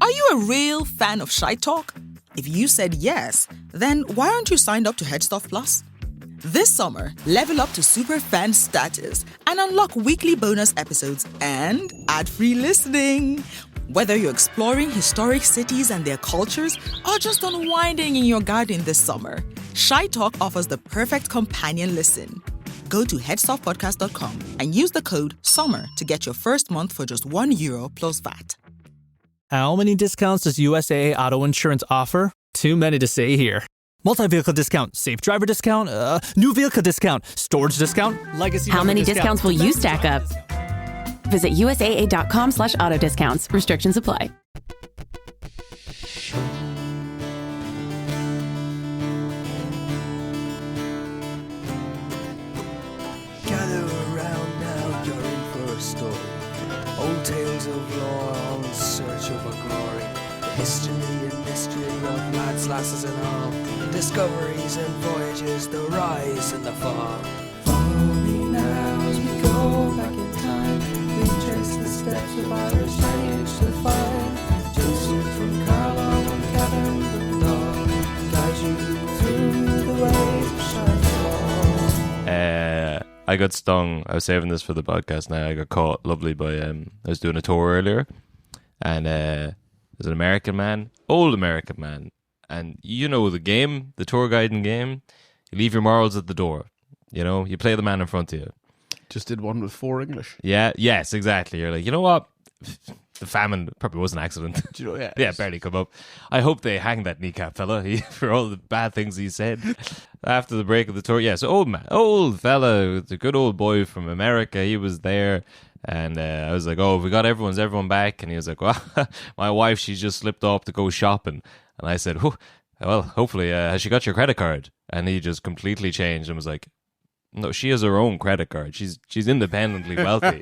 Are you a real fan of Shy Talk? If you said yes, then why aren't you signed up to Headstuff Plus? This summer, level up to super fan status and unlock weekly bonus episodes and ad-free listening. Whether you're exploring historic cities and their cultures or just unwinding in your garden this summer, Shy Talk offers the perfect companion listen. Go to headstuffpodcast.com and use the code SUMMER to get your first month for just €1 plus VAT. How many discounts does USAA Auto Insurance offer? Too many to say here. Multi-vehicle discount, safe driver discount, new vehicle discount, storage discount, legacy. How many discounts will you stack up? Visit USAA.com/auto discounts. Restrictions apply. Gather around now, you're in for a story. Old tales of lore, all in search of a glory. The history and mystery of lads, lasses and all. Discoveries and voyages, the rise and the fall. Follow me now as we go back in time. We trace the steps of Irish lineage to find. Joseph from Carlisle and Catherine the Dawn. Guide you through the ways of Shine's Law. I got stung. I was saving this for the podcast now. I got caught lovely by I was doing a tour earlier, and there's an American man, old American man, and you know the game, the tour guiding game. You leave your morals at the door. You know, you play the man in front of you. Just did one with 4 English. Yeah, yes, exactly. You're like, you know what? The famine probably was an accident. Do you know, yeah. Yeah, barely come up. I hope they hang that kneecap fella for all the bad things he said after the break of the tour. Yeah, so old fella, the good old boy from America, he was there. And I was like, oh, we got everyone back. And he was like, well, my wife, she just slipped off to go shopping. And I said, well, hopefully, has she got your credit card? And he just completely changed and was like, no, she has her own credit card. She's independently wealthy.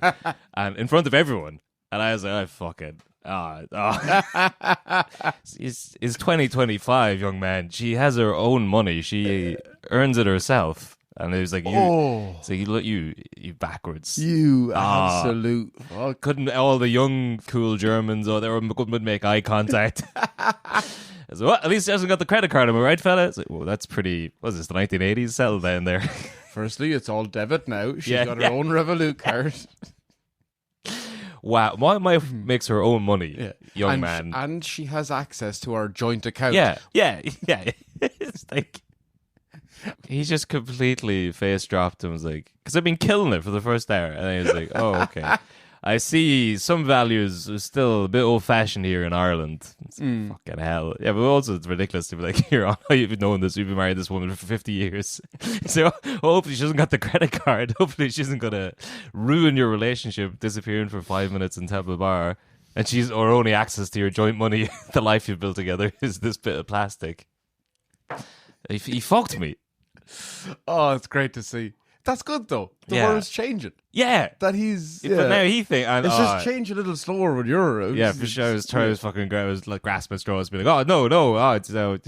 And in front of everyone. And I was like, It's 2025, young man. She has her own money. She earns it herself. And it was like, you backwards. You absolute. Couldn't all the young, cool Germans, they couldn't make eye contact. I said, well, at least she hasn't got the credit card, am I right, fella? It's like, well, that's pretty, what is this, the 1980s? Settle down there. Firstly, it's all debit now. She's got her own Revolut card. Wow, my wife makes her own money, young man. And she has access to our joint account. Yeah. It's like, he just completely face dropped and was like, because I've been killing it for the first hour. And then he was like, oh, okay. I see some values are still a bit old-fashioned here in Ireland. It's like, fucking hell. Yeah, but also it's ridiculous to be like, you're on, you've known this, you've been married this woman for 50 years. So hopefully she hasn't got the credit card. Hopefully she isn't going to ruin your relationship disappearing for 5 minutes in Temple Bar. And or only access to your joint money, the life you've built together, is this bit of plastic. He fucked me. Oh, it's great to see. That's good though. The world's changing. Yeah, that he's. Yeah. But now he thinks it's just change a little slower when you're around. Yeah, for sure. I was trying to fucking I was like grasping at straws, being like, oh no, I voted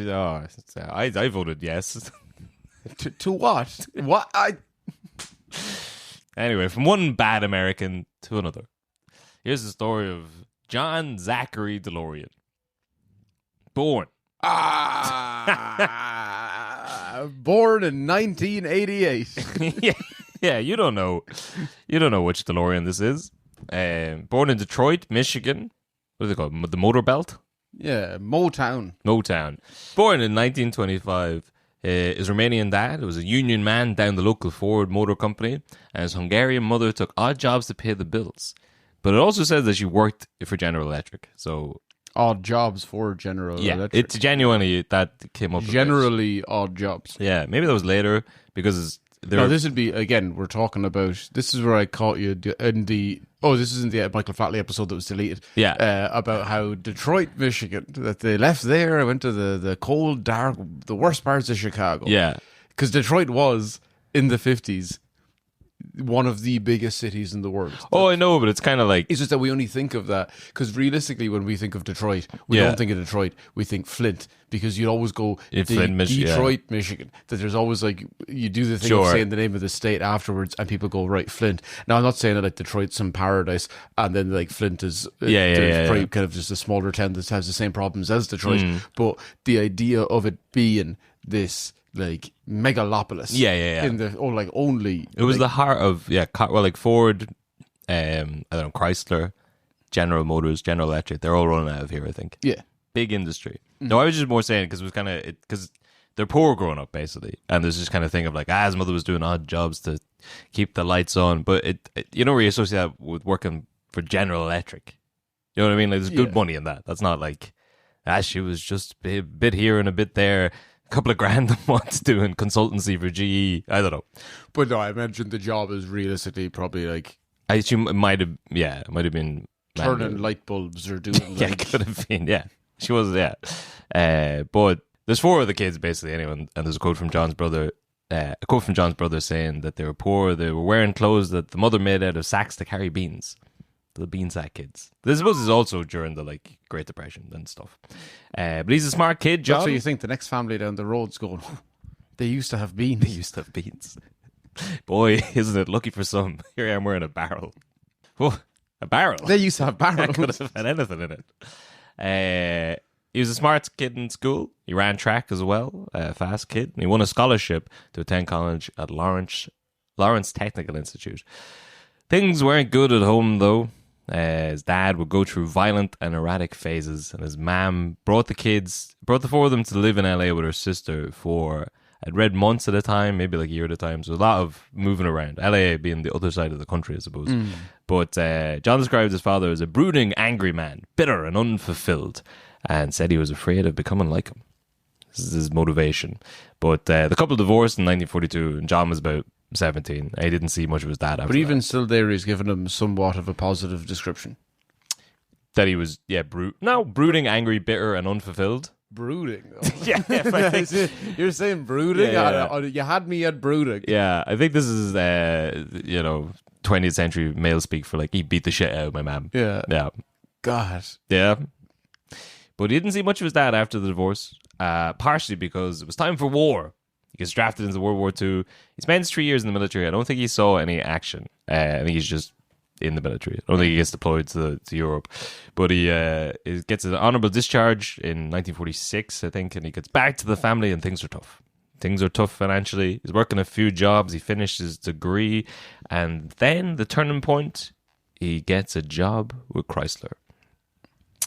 yes. to what? What Anyway, from one bad American to another. Here's the story of John Zachary DeLorean. Born. Born in 1988. Yeah, you don't know which DeLorean this is. Born in Detroit, Michigan. What do they call it? The Motor Belt? Yeah, Motown. Born in 1925. His Romanian dad was a union man down the local Ford Motor Company, and his Hungarian mother took odd jobs to pay the bills. But it also says that she worked for General Electric, so... Odd jobs for General Electric. It's genuinely that came up. Generally odd jobs. Yeah, maybe that was later because this would be again. We're talking about. This is where I caught you in the. Oh, this is in the Michael Flatley episode that was deleted. Yeah, about how Detroit, Michigan, that they left there. I went to the cold, dark, the worst parts of Chicago. Yeah, because Detroit was in the 50s. one of the biggest cities in the world. Oh, I know, but it's kind of like... It's just that we only think of that because realistically, when we think of Detroit, we don't think of Detroit. We think Flint because you'd always go Flint, Detroit, Michigan. That there's always like you do the thing of saying the name of the state afterwards, and people go right Flint. Now I'm not saying that like Detroit's some paradise, and then like Flint is probably kind of just a smaller town that has the same problems as Detroit. But the idea of it being this like megalopolis, in the only it was the heart of like Ford, I don't know, Chrysler, General Motors, General Electric, they're all running out of here, I think. Yeah, big industry. No, I was just more saying because it was kind of because they're poor growing up basically, and there's this kind of thing of like his mother was doing odd jobs to keep the lights on, but it you don't really associate that with working for General Electric. You know what I mean? Like there's good money in that. That's not like she was just a bit here and a bit there. Couple of grand a month doing consultancy for GE. I don't know. But no, I mentioned the job is realistically probably like... I assume it might have been... turning light bulbs or doing yeah, it could have been, yeah. She was, yeah. But there's 4 of the kids basically anyway, and there's a quote from John's brother saying that they were poor, they were wearing clothes that the mother made out of sacks to carry beans. The bean sack kids. I suppose is also during the like Great Depression and stuff. But he's a smart kid, John. So you think the next family down the road's going, they used to have beans. They used to have beans. Boy, isn't it lucky for some. Here I am wearing a barrel. Oh, a barrel? They used to have barrels. I could have had anything in it. He was a smart kid in school. He ran track as well, a fast kid. And he won a scholarship to attend college at Lawrence Technical Institute. Things weren't good at home, though. His dad would go through violent and erratic phases, and his mom brought the 4 of them to live in LA with her sister for, I'd read months at a time, maybe like a year at a time, so a lot of moving around. LA being the other side of the country, I suppose. But John described his father as a brooding, angry man, bitter and unfulfilled, and said he was afraid of becoming like him. This is his motivation. But the couple divorced in 1942, and John was about 17. I didn't see much of his dad after But even that. still there, he's given him somewhat of a positive description. That he was, brooding, angry, bitter, and unfulfilled. Brooding? Yeah. You're saying brooding? Yeah. You had me at brooding. Yeah, I think this is, 20th century male speak for like, he beat the shit out of my mom. Yeah. Yeah. God. Yeah. But he didn't see much of his dad after the divorce, partially because it was time for war. He gets drafted into World War II. He spends 3 years in the military. I don't think he saw any action. I think he's just in the military. I don't think he gets deployed to Europe. But he gets an honorable discharge in 1946, I think, and he gets back to the family, and things are tough. Things are tough financially. He's working a few jobs. He finished his degree. And then the turning point, he gets a job with Chrysler.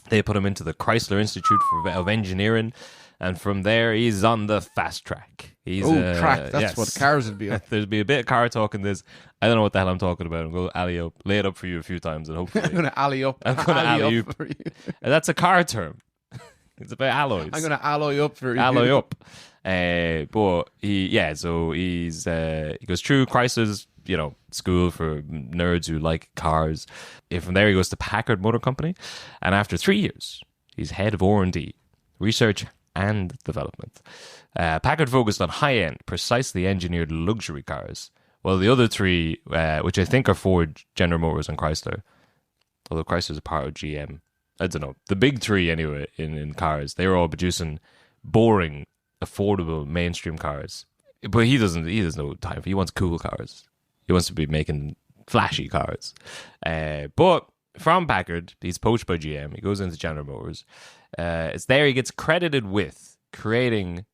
They put him into the Chrysler Institute of Engineering. And from there, he's on the fast track. He's track. That's what cars would be on. There'll be a bit of car talk in this. I don't know what the hell I'm talking about. I'm going to alley up, lay it up for you a few times, and hopefully... I'm going to alley up. I'm going to alley up for you. That's a car term. It's about alloys. I'm going to alloy up for you. Alloy up. But he goes through Chrysler's, school for nerds who like cars. And from there, he goes to Packard Motor Company. And after 3 years, he's head of R&D, research and development. Packard focused on high-end, precisely engineered luxury cars, while the other 3, which I think are Ford, General Motors, and Chrysler, although Chrysler's a part of GM, I don't know, the big 3 anyway in cars, they were all producing boring, affordable, mainstream cars. But he doesn't know time for. He wants cool cars. He wants to be making flashy cars. But from Packard, he's poached by GM. He goes into General Motors. It's there he gets credited with creating...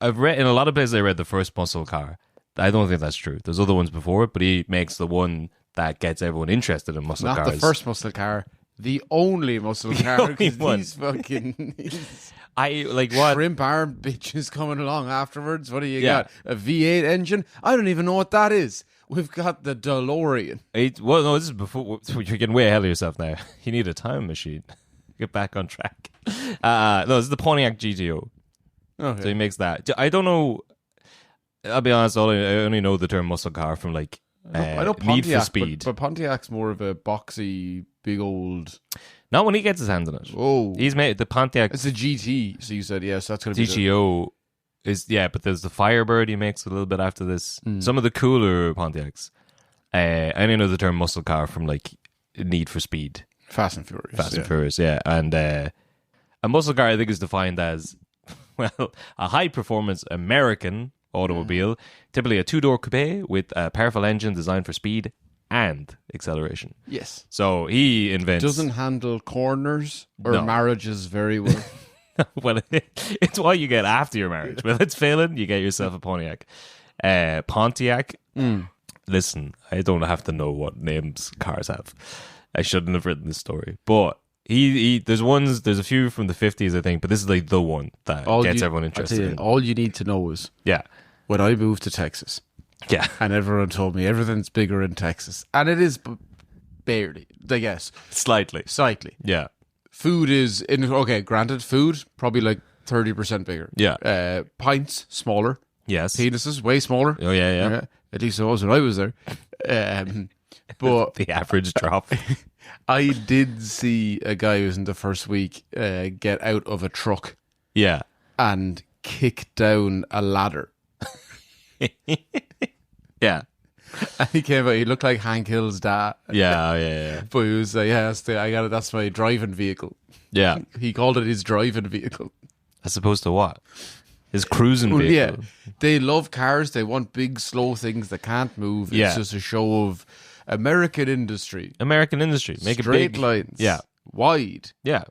I've read in a lot of places I read the first muscle car. I don't think that's true. There's other ones before it, but he makes the one that gets everyone interested in muscle cars. Not the first muscle car, the only muscle car. only one. These fucking I like what shrimp arm bitches coming along afterwards. What do you got? A V8 engine? I don't even know what that is. We've got the DeLorean. No, this is before. You're getting way ahead of yourself now. You need a time machine. Get back on track. No, this is the Pontiac GTO. Okay. So he makes that. I don't know. I'll be honest. I only know the term muscle car from like I know Need for Pontiac, Speed. but Pontiac's more of a boxy, big old. Not when he gets his hands on it. Oh, He's made the Pontiac it's a GT. So you said yes. That's going to be GTO is but there's the Firebird he makes a little bit after this. Some of the cooler Pontiacs I only know the term muscle car from like Need for Speed. Fast and Furious. Yeah. And a muscle car, I think, is defined as, well, a high-performance American automobile, typically a two-door coupe with a powerful engine designed for speed and acceleration. Yes. So he invents... Doesn't handle corners or marriages very well. Well, it's what you get after your marriage. When it's failing, you get yourself a Pontiac. Pontiac. Listen, I don't have to know what names cars have. I shouldn't have written this story. But there's a few from the 50s, I think, but this is like the one that gets everyone interested. All you need to know is when I moved to Texas. Yeah. And everyone told me everything's bigger in Texas. And it is barely, I guess. Slightly. Yeah. Food is, granted, food, probably like 30% bigger. Yeah. Pints, smaller. Yes. Penises, way smaller. Oh, yeah. At least it was when I was there. But the average drop. I did see a guy who was in the first week get out of a truck. Yeah. And kick down a ladder. Yeah. And he came out, he looked like Hank Hill's dad. Yeah. But he was like, that's my driving vehicle. Yeah. He called it his driving vehicle. As opposed to what? His cruising vehicle. Yeah. They love cars. They want big, slow things that can't move. It's just a show of American industry. Make it straight big. lines. Yeah. Wide. Yeah.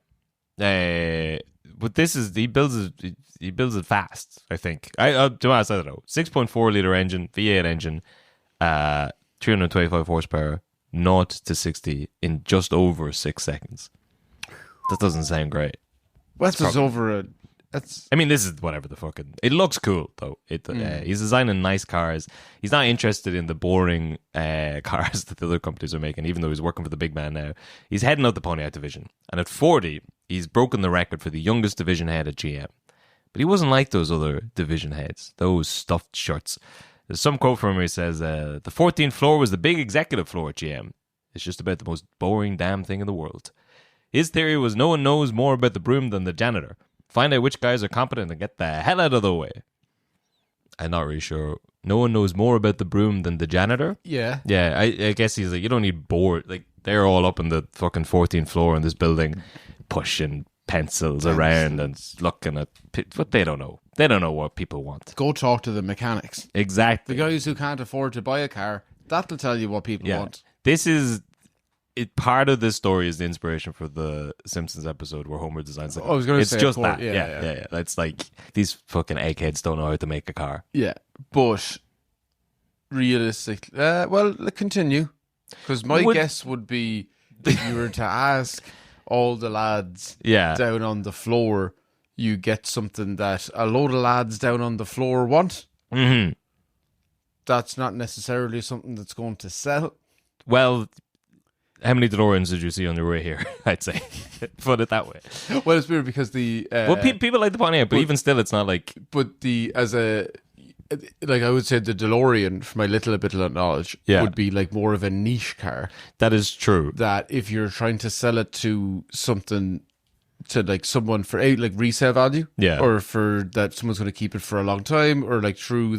But this is, he builds it fast, I think. To be honest, I don't know. 6.4 litre engine, V8 engine, 325 horsepower, 0 to 60 in just over 6 seconds. That doesn't sound great. Well, that's over a... I mean, this is whatever the fucking... It looks cool, though. He's designing nice cars. He's not interested in the boring cars that the other companies are making, even though he's working for the big man now. He's heading up the Pontiac division. And at 40, he's broken the record for the youngest division head at GM. But he wasn't like those other division heads, those stuffed shirts. There's some quote from him where he says, the 14th floor was the big executive floor at GM. It's just about the most boring damn thing in the world. His theory was no one knows more about the broom than the janitor. Find out which guys are competent and get the hell out of the way. I'm not really sure. No one knows more about the broom than the janitor? Yeah. Yeah, I guess he's like, you don't need board. Like, they're all up on the fucking 14th floor in this building, pushing pencils around and looking at... But they don't know. They don't know what people want. Go talk to the mechanics. Exactly. The guys who can't afford to buy a car, that'll tell you what people want. This is... part of this story is the inspiration for the Simpsons episode where Homer designs the car. I was going to it's say, just that. Yeah. It's like these fucking eggheads don't know how to make a car. Yeah, but realistically, continue. Because my guess would be if you were to ask all the lads down on the floor, you get something that a load of lads down on the floor want. Mm-hmm. That's not necessarily something that's going to sell. Well... How many DeLoreans did you see on your way here? I'd say. Put it that way. Well, it's weird because people like the Pontiac, but even still, it's not like... But I would say the DeLorean, from my little bit of knowledge, would be like more of a niche car. That is true. That if you're trying to sell it to something... to like someone for like resale value, or for that someone's going to keep it for a long time, or like through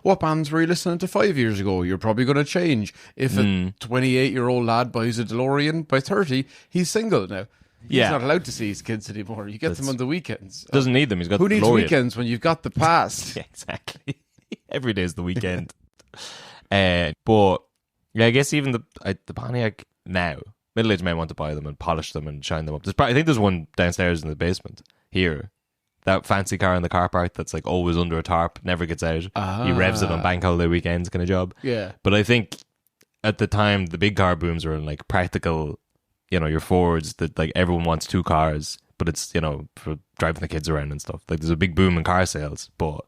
what bands were you listening to 5 years ago? You're probably going to change. If a 28-year-old lad buys a DeLorean by 30, he's single now. He's not allowed to see his kids anymore. You get them on the weekends. Doesn't need them. He's got who the needs DeLorean. Weekends when you've got the past? Yeah, exactly. Every day is the weekend. But yeah, I guess even the Pontiac now. Middle-aged men want to buy them and polish them and shine them up. I think there's one downstairs in the basement here. That fancy car in the car park that's like always under a tarp, never gets out. He revs it on bank holiday weekends kind of job. Yeah. But I think at the time, the big car booms were in like practical, your Fords that like everyone wants two cars, but it's, for driving the kids around and stuff. Like there's a big boom in car sales, but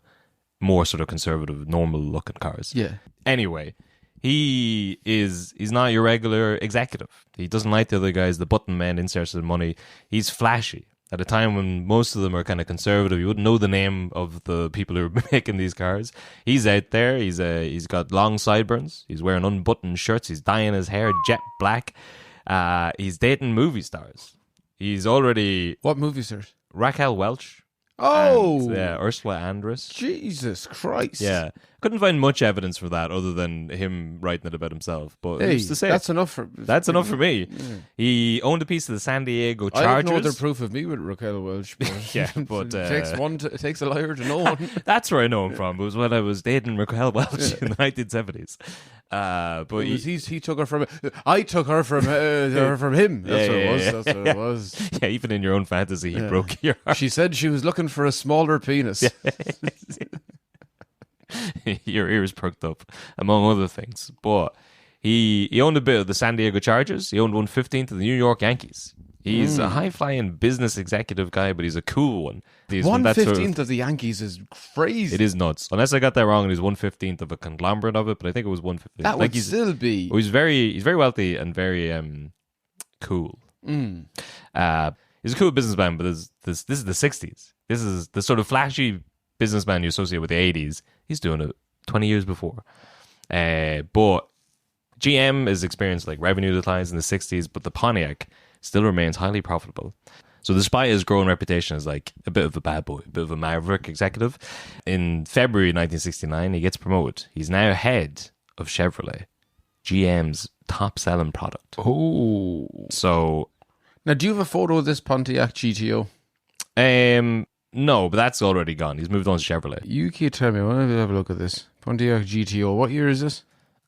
more sort of conservative, normal looking cars. Yeah. Anyway... He's not your regular executive. He doesn't like the other guys, the button men, inserts of money. He's flashy. At a time when most of them are kind of conservative, you wouldn't know the name of the people who are making these cars. He's out there. He's got long sideburns. He's wearing unbuttoned shirts. He's dyeing his hair jet black. He's dating movie stars. He's already... What movie stars? Raquel Welch. Oh! And, yeah, Ursula Andress. Jesus Christ. Yeah. Couldn't find much evidence for that other than him writing it about himself. But Hey, who's to say? that's enough for me. Yeah. He owned a piece of the San Diego I have Chargers. no other proof of me with Raquel Welch. But Yeah, but it takes a liar to know one. that's where I know him from. It was when I was dating Raquel Welch in the 1970s. But he took her from. I took her from him. That's what it was. Yeah. That's what it was. Yeah, even in your own fantasy, he broke your heart. She said she was looking for a smaller penis. Your ears perked up, among other things. But he owned a bit of the San Diego Chargers. He owned 1/15 of the New York Yankees. He's a high-flying business executive guy, but he's a cool one. 1/15 of the Yankees is crazy. It is nuts. Unless I got that wrong, and he's 1/15 of a conglomerate of it, but I think it was 1/15. That would still be. He's very wealthy and very cool. He's a cool businessman, but this is the 60s. This is the sort of flashy businessman you associate with the 80s. He's doing it 20 years before. But GM has experienced like revenue declines in the 60s, but the Pontiac still remains highly profitable. So despite his growing reputation as like a bit of a bad boy, a bit of a maverick executive, in February 1969, he gets promoted. He's now head of Chevrolet, GM's top selling product. Oh. So now, do you have a photo of this Pontiac GTO? No, but that's already gone. He's moved on to Chevrolet. You keep telling me. I want to have a look at this Pontiac GTO. What year is this?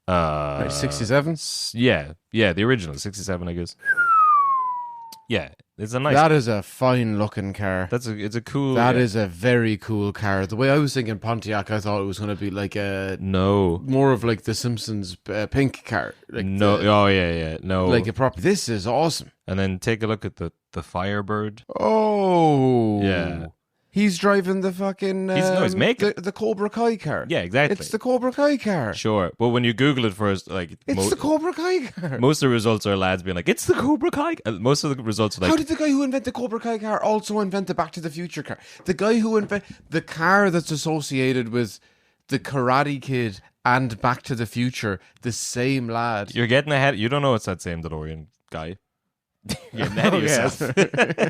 67. Yeah, the original 67, I guess. Yeah, it's a nice. That is a fine looking car. It's a cool. That is a very cool car. The way I was thinking Pontiac, I thought it was going to be like more of like the Simpsons pink car. Like no, no, like a proper. This is awesome. And then take a look at the Firebird. Oh, yeah. He's driving the fucking. He's making the Cobra Kai car. Yeah, exactly. It's the Cobra Kai car. Sure, but when you Google it first, like it's the Cobra Kai car. Most of the results are lads being like, "It's the Cobra Kai." Most of the results are like, "How did the guy who invented the Cobra Kai car also invent the Back to the Future car? The guy who invented the car that's associated with the Karate Kid and Back to the Future, the same lad." You're getting ahead. You don't know it's that same DeLorean guy. You're ahead of yourself.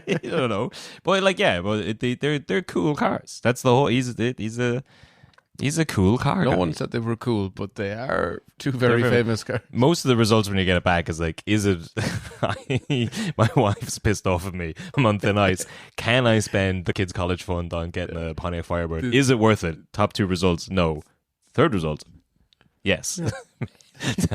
You don't know, but like, yeah, but they're cool cars. That's the whole. He's a cool car. No one said they were cool, but they are two very famous cars. Most of the results when you get it back is like, is it? My wife's pissed off at me. I'm on thin ice. Can I spend the kids' college fund on getting a Pontiac Firebird? Is it worth it? Top 2 results, no. Third result, yes.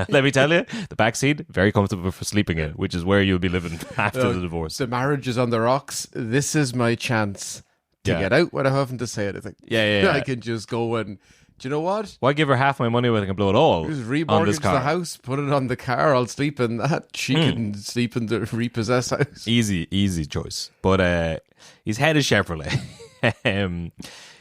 Let me tell you, the back seat, very comfortable for sleeping in, which is where you'll be living after the divorce. The marriage is on the rocks. This is my chance to get out without having to say anything. Yeah. I can just go and, do you know what? Why give her half my money when I can blow it all just on this remortgage car? the house, put it on the car, I'll sleep in that. She can sleep in the repossessed house. Easy choice. But he's head of Chevrolet.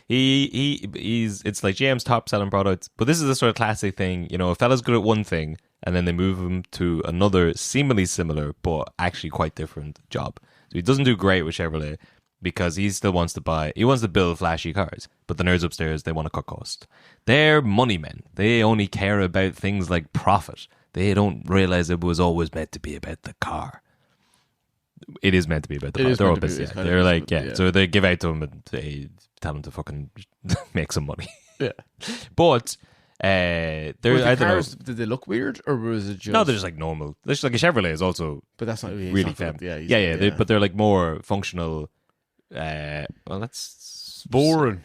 He's it's like GM's top selling product, but this is the sort of classic thing, you know, a fella's good at one thing and then they move him to another seemingly similar but actually quite different job. So he doesn't do great with Chevrolet because he still wants to build flashy cars, but the nerds upstairs, they want to cut cost. They're money men. They only care about things like profit. They don't realize it was always meant to be about the car. It is meant to be about the car. They're all busy. They're like, so they give out to him and they tell him to fucking make some money. Yeah. But I don't know. Did they look weird or was it just... No, they're just like normal. They're just like a Chevrolet is also but that's not really fun. But they're like more functional. That's boring,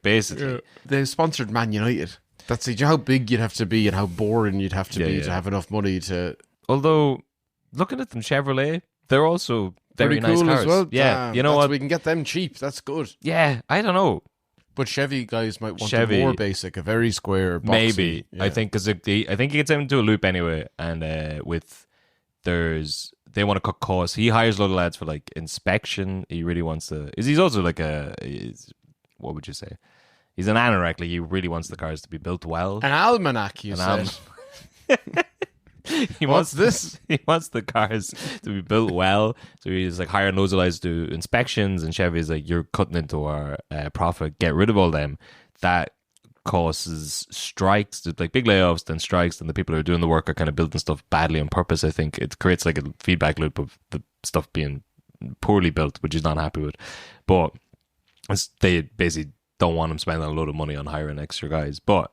basically. Yeah. They sponsored Man United. That's how big you'd have to be and how boring you'd have to be to have enough money to... Although, looking at them, Chevrolet, they're also very pretty cool nice cars. as well. Yeah, you know what? We can get them cheap. That's good. Yeah, I don't know. But Chevy guys might want a more basic, a very square, boxy. Maybe. Yeah. I think because I think he gets into a loop anyway, and they want to cut costs. He hires a lot of lads for like inspection. He really wants to. He's also like what would you say? He's an anorak. Like he really wants the cars to be built well. An almanac, you said. He wants the cars to be built well. So he's like hiring loads of guys to do inspections, and Chevy's like, you're cutting into our profit. Get rid of all them. That causes strikes, like big layoffs, then strikes, and the people who are doing the work are kind of building stuff badly on purpose. I think it creates like a feedback loop of the stuff being poorly built, which he's not happy with. But They basically don't want him spending a load of money on hiring extra guys. But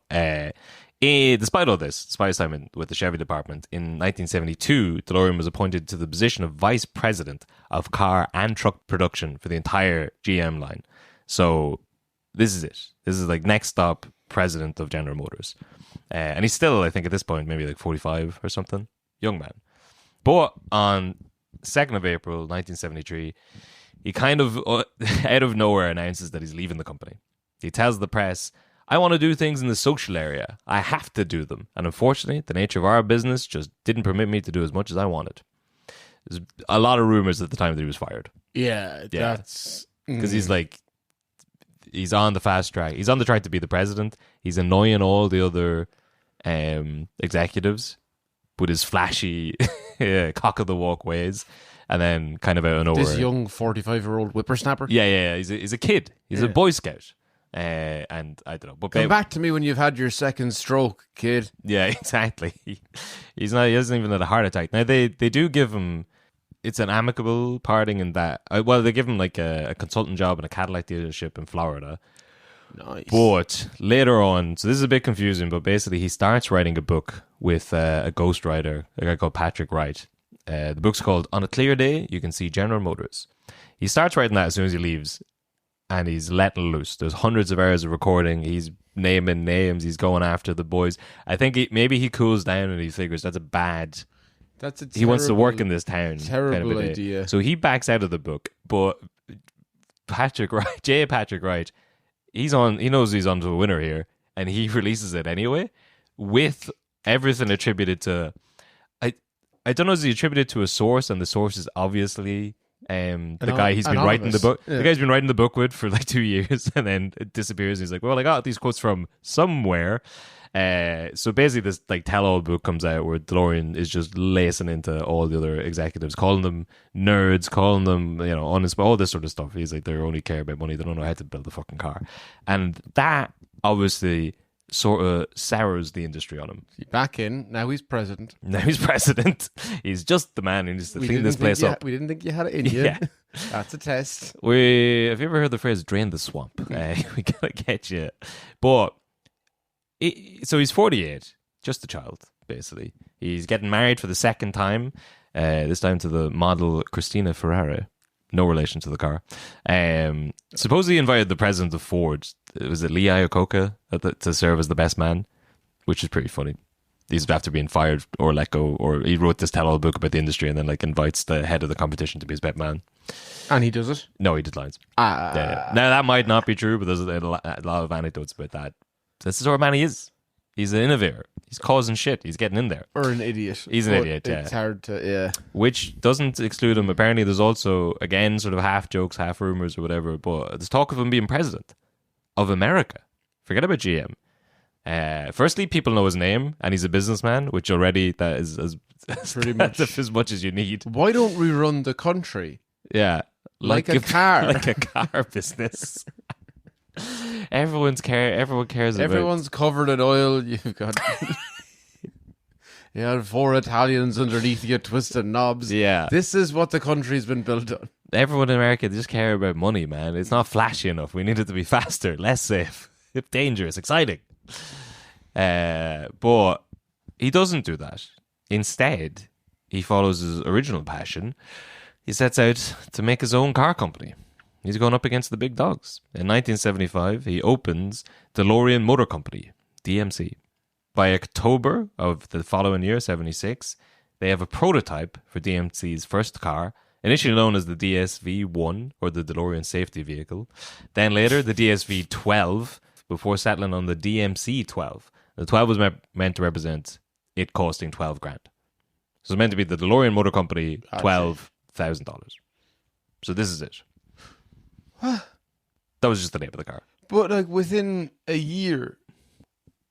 despite all this, despite his time with the Chevy department, in 1972, DeLorean was appointed to the position of vice president of car and truck production for the entire GM line. So this is it. This is like next stop, president of General Motors. And he's still, I think at this point, maybe like 45 or something. Young man. But on 2nd of April, 1973, he kind of, out of nowhere, announces that he's leaving the company. He tells the press, I want to do things in the social area. I have to do them. And unfortunately, the nature of our business just didn't permit me to do as much as I wanted. There's a lot of rumors at the time that he was fired. Yeah. That's... Because he's on the fast track. He's on the track to be the president. He's annoying all the other executives with his flashy cock-of-the-walk ways. And then kind of out of nowhere... This young 45-year-old whippersnapper? Yeah. He's a kid. He's a Boy Scout. And I don't know. But come back to me when you've had your second stroke, kid. Yeah, exactly. He hasn't even had a heart attack. Now, they do give him... It's an amicable parting in that... Well, they give him like a consultant job in a Cadillac dealership in Florida. Nice. But later on, so this is a bit confusing, but basically he starts writing a book with a ghostwriter, a guy called Patrick Wright. The book's called On a Clear Day, You Can See General Motors. He starts writing that as soon as he leaves, and he's letting loose. There's hundreds of hours of recording. He's naming names. He's going after the boys. I think maybe he cools down and he figures that's a terrible, he wants to work in this town. Terrible kind of idea. So he backs out of the book. But Patrick Wright, he knows he's onto a winner here, and he releases it anyway with everything attributed to... I don't know, is he attributed to a source, and the source is obviously the guy he's been writing the book. Yeah. The guy's been writing the book with for like 2 years, and then it disappears. He's like, well, I got these quotes from somewhere. So basically this like tell-all book comes out where DeLorean is just lacing into all the other executives, calling them nerds, calling them, honest, all this sort of stuff. He's like, they only care about money. They don't know how to build a fucking car. And that obviously sort of sours the industry on him. Back in, now he's president. He's just the man who needs to clean this place up. We didn't think you had it in you. Yeah. That's a test. Have you ever heard the phrase drain the swamp? We gotta get you. But so he's 48, just a child, basically. He's getting married for the second time, this time to the model Christina Ferrari. No relation to the car. Supposedly he invited the president of Ford, was it Lee Iacocca, to serve as the best man, which is pretty funny. He's after being fired or let go, or he wrote this tell-all book about the industry and then like invites the head of the competition to be his best man. And he does it? No, he declines. Yeah. Now that might not be true, but there's a lot of anecdotes about that. That's the sort of man he is. He's an innovator. He's causing shit. He's getting in there. Or an idiot. He's an idiot, yeah. It's hard to, yeah. Which doesn't exclude him. Apparently there's also, again, sort of half jokes, half rumors or whatever, but there's talk of him being president of America. Forget about GM. Firstly, people know his name, and he's a businessman, which already that is pretty much as much as you need. Why don't we run the country? Yeah. Like a car. Like a car business. Everyone cares about. Everyone's covered in oil. You've got you had 4 Italians underneath you twisting knobs. Yeah, this is what the country's been built on. Everyone in America, they just care about money, man. It's not flashy enough. We need it to be faster, less safe, dangerous, exciting. But he doesn't do that. Instead, he follows his original passion. He sets out to make his own car company. He's going up against the big dogs. In 1975, he opens DeLorean Motor Company, DMC. By October of the following year, 76, they have a prototype for DMC's first car, initially known as the DSV-1, or the DeLorean Safety Vehicle. Then later, the DSV-12, before settling on the DMC-12. The 12 was meant to represent it costing $12,000. So it's meant to be the DeLorean Motor Company, $12,000. So this is it. That was just the name of the car. But like within a year,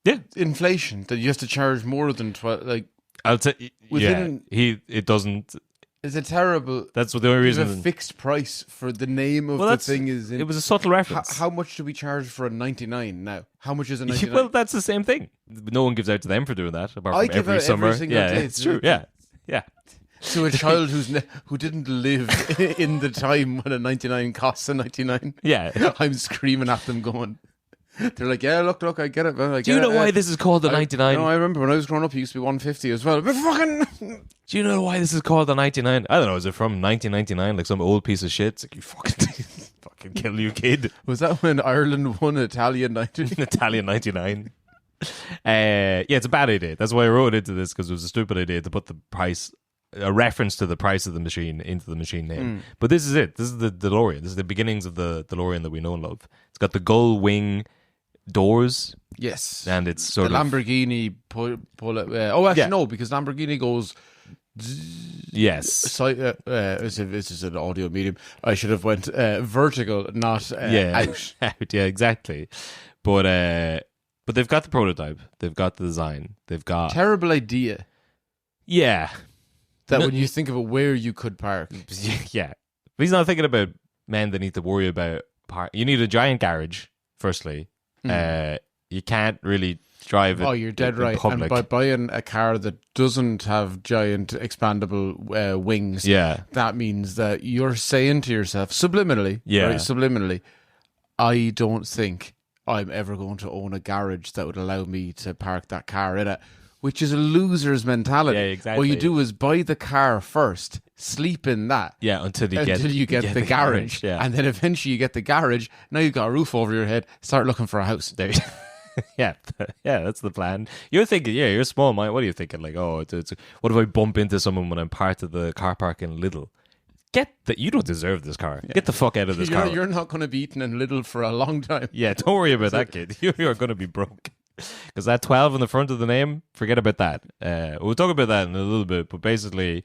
yeah, inflation that you have to charge more than 12. Like I'll say, it doesn't. It's a terrible. That's what the only reason. A fixed price for the name of the thing is. It was a subtle reference. How much do we charge for a 99 now? How much is a 99? Well, that's the same thing. No one gives out to them for doing that. Apart from every summer. Every single day. It's true. Yeah. to a child who didn't live in the time when a 99 costs a 99. Yeah. I'm screaming at them going, they're like, yeah, look, I get it, man. Do you know why this is called the 99? No, I remember when I was growing up, it used to be 150 as well. But fucking... Do you know why this is called the 99? I don't know, is it from 1999? Like some old piece of shit? It's like, you fucking kill you, kid. Was that when Ireland won Italian 99? Italian 99. Yeah, it's a bad idea. That's why I wrote into this, because it was a stupid idea to put the price, a reference to the price of the machine into the machine name. But this is it. This is the DeLorean. This is the beginnings of the DeLorean that we know and love. It's got the gull wing doors. Yes. And it's sort the of... Lamborghini no, because Lamborghini goes... Yes. This is an audio medium. I should have went vertical, not out. Out, yeah, exactly. But they've got the prototype. They've got the design. They've got... Terrible idea. Yeah. That when you think about where you could park. Yeah. But he's not thinking about men that need to worry about You need a giant garage, firstly. You can't really drive it. Oh, you're dead right. Public. And by buying a car that doesn't have giant expandable wings, that means that you're saying to yourself subliminally, subliminally, I don't think I'm ever going to own a garage that would allow me to park that car in it, which is a loser's mentality. Yeah, exactly. What you do is buy the car first, sleep in that. Yeah, until you get the garage. Yeah. And then eventually you get the garage. Now you've got a roof over your head. Start looking for a house. There. Yeah, that's the plan. You're thinking, you're small mind. What are you thinking? Like, what if I bump into someone when I'm part of the car park in Lidl? You don't deserve this car. Yeah. Get the fuck out of this car. You're not going to be eating in Lidl for a long time. Yeah, don't worry about that, kid. You're going to be broke. Because that 12 in the front of the name, forget about that. We'll talk about that in a little bit, but basically,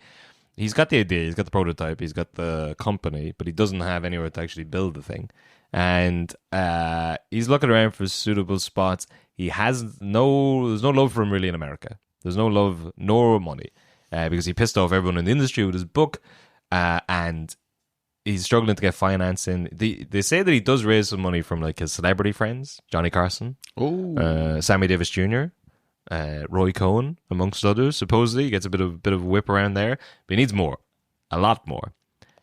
he's got the idea, he's got the prototype, he's got the company, but he doesn't have anywhere to actually build the thing. And he's looking around for suitable spots. There's no love for him really in America. There's no love nor money because he pissed off everyone in the industry with his book, and he's struggling to get financing. They say that he does raise some money from like his celebrity friends, Johnny Carson, Sammy Davis Jr., Roy Cohn, amongst others. Supposedly, he gets a bit of a whip around there, but he needs more, a lot more.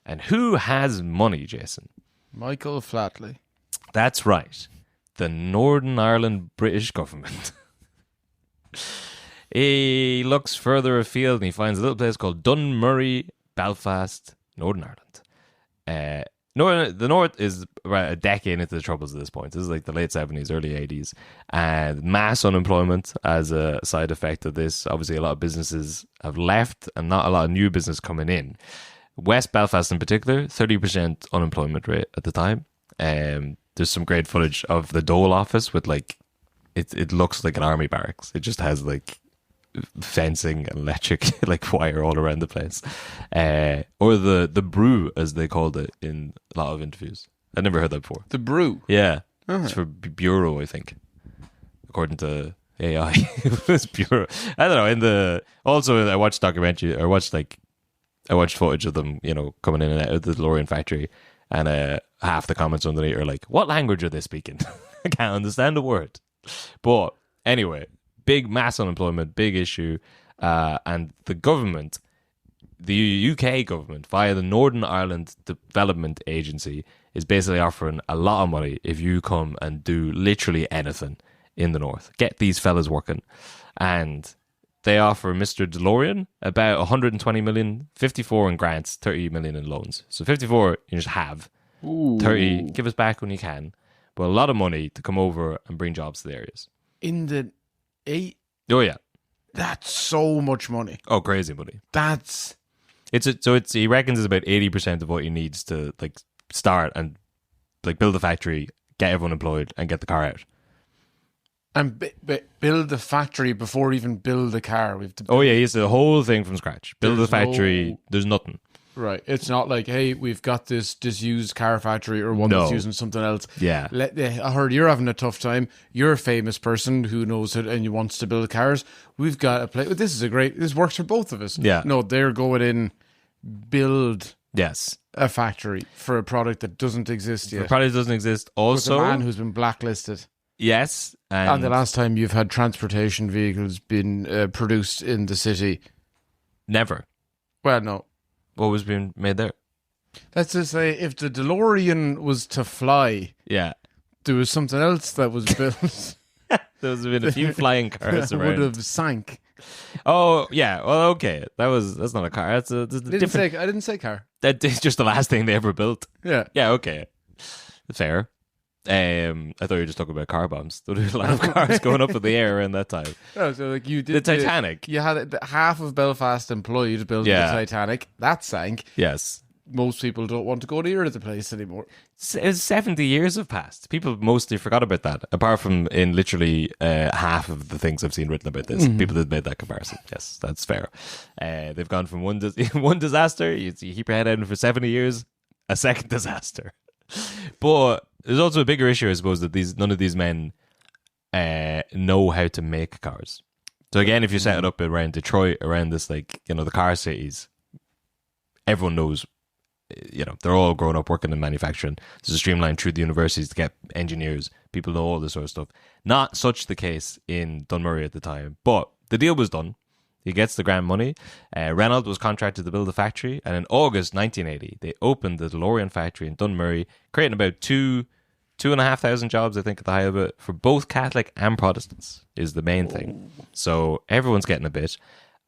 And who has money, Jason? Michael Flatley. That's right. The Northern Ireland British government. He looks further afield and he finds a little place called Dunmurry, Belfast, Northern Ireland. The North is about a decade into the troubles at this point. This is like the late 70s, early 80s. And mass unemployment as a side effect of this. Obviously, a lot of businesses have left and not a lot of new business coming in. West Belfast in particular, 30% unemployment rate at the time. There's some great footage of the Dole office with like, it looks like an army barracks. It just has like fencing and electric like wire all around the place. Or the brew, as they called it in a lot of interviews. I'd never heard that before. The brew? Yeah. It's for bureau, I think. According to AI. It's bureau. I don't know. Also, I watched documentary, I watched footage of them, coming in and out of the DeLorean factory, and half the comments underneath are like, what language are they speaking? I can't understand a word. But anyway, big mass unemployment, big issue, and the government, the UK government, via the Northern Ireland Development Agency, is basically offering a lot of money if you come and do literally anything in the North. Get these fellas working. And they offer Mr. DeLorean about 120 million, 54 in grants, 30 million in loans. So 54 you just have. Ooh. 30, give us back when you can. But a lot of money to come over and bring jobs to the areas. In the 8? Oh, yeah. That's so much money. Oh, crazy money. He reckons it's about 80% of what he needs to like start and like build the factory, get everyone employed, and get the car out. And build the factory before even build the car. He's the whole thing from scratch. Build the factory. There's nothing. Right. It's not like, hey, we've got this disused car factory or one that's using something else. Yeah. I heard you're having a tough time. You're a famous person who knows it and you wants to build cars. We've got a place. This works for both of us. Yeah. No, they're going in, build a factory for a product that doesn't exist yet. The product doesn't exist. Also, with a man who's been blacklisted. Yes. And the last time you've had transportation vehicles been produced in the city? Never. Well, no. What was being made there? Let's just say if the DeLorean was to fly, Yeah. there was something else that was built. There's been a few flying cars that around. would have sank. Oh, yeah. Well, okay. That's not a car. That's a different... I didn't say car. That's just the last thing they ever built. Yeah. Yeah, okay. Fair. I thought you were just talking about car bombs. There were a lot of cars going up in the air around that time. Oh, so like you did The Titanic. You had half of Belfast employed building the Titanic. That sank. Yes. Most people don't want to go near the place anymore. 70 years have passed. People mostly forgot about that, apart from in literally half of the things I've seen written about this. People that made that comparison. Yes, that's fair. They've gone from one disaster, you keep your head down for 70 years, a second disaster. But there's also a bigger issue, I suppose, that none of these men know how to make cars. So again, if you set it up around Detroit, around this, like, you know, the car cities, everyone knows, you know, they're all grown up working in manufacturing. There's a streamline through the universities to get engineers. People know all this sort of stuff. Not such the case in Dunmurry at the time, but the deal was done. He gets the grant money. Renault was contracted to build the factory, and in August 1980, they opened the DeLorean factory in Dunmurry, creating about 2,500 jobs, I think, at the height of it, for both Catholic and Protestants, is the main thing. So everyone's getting a bit.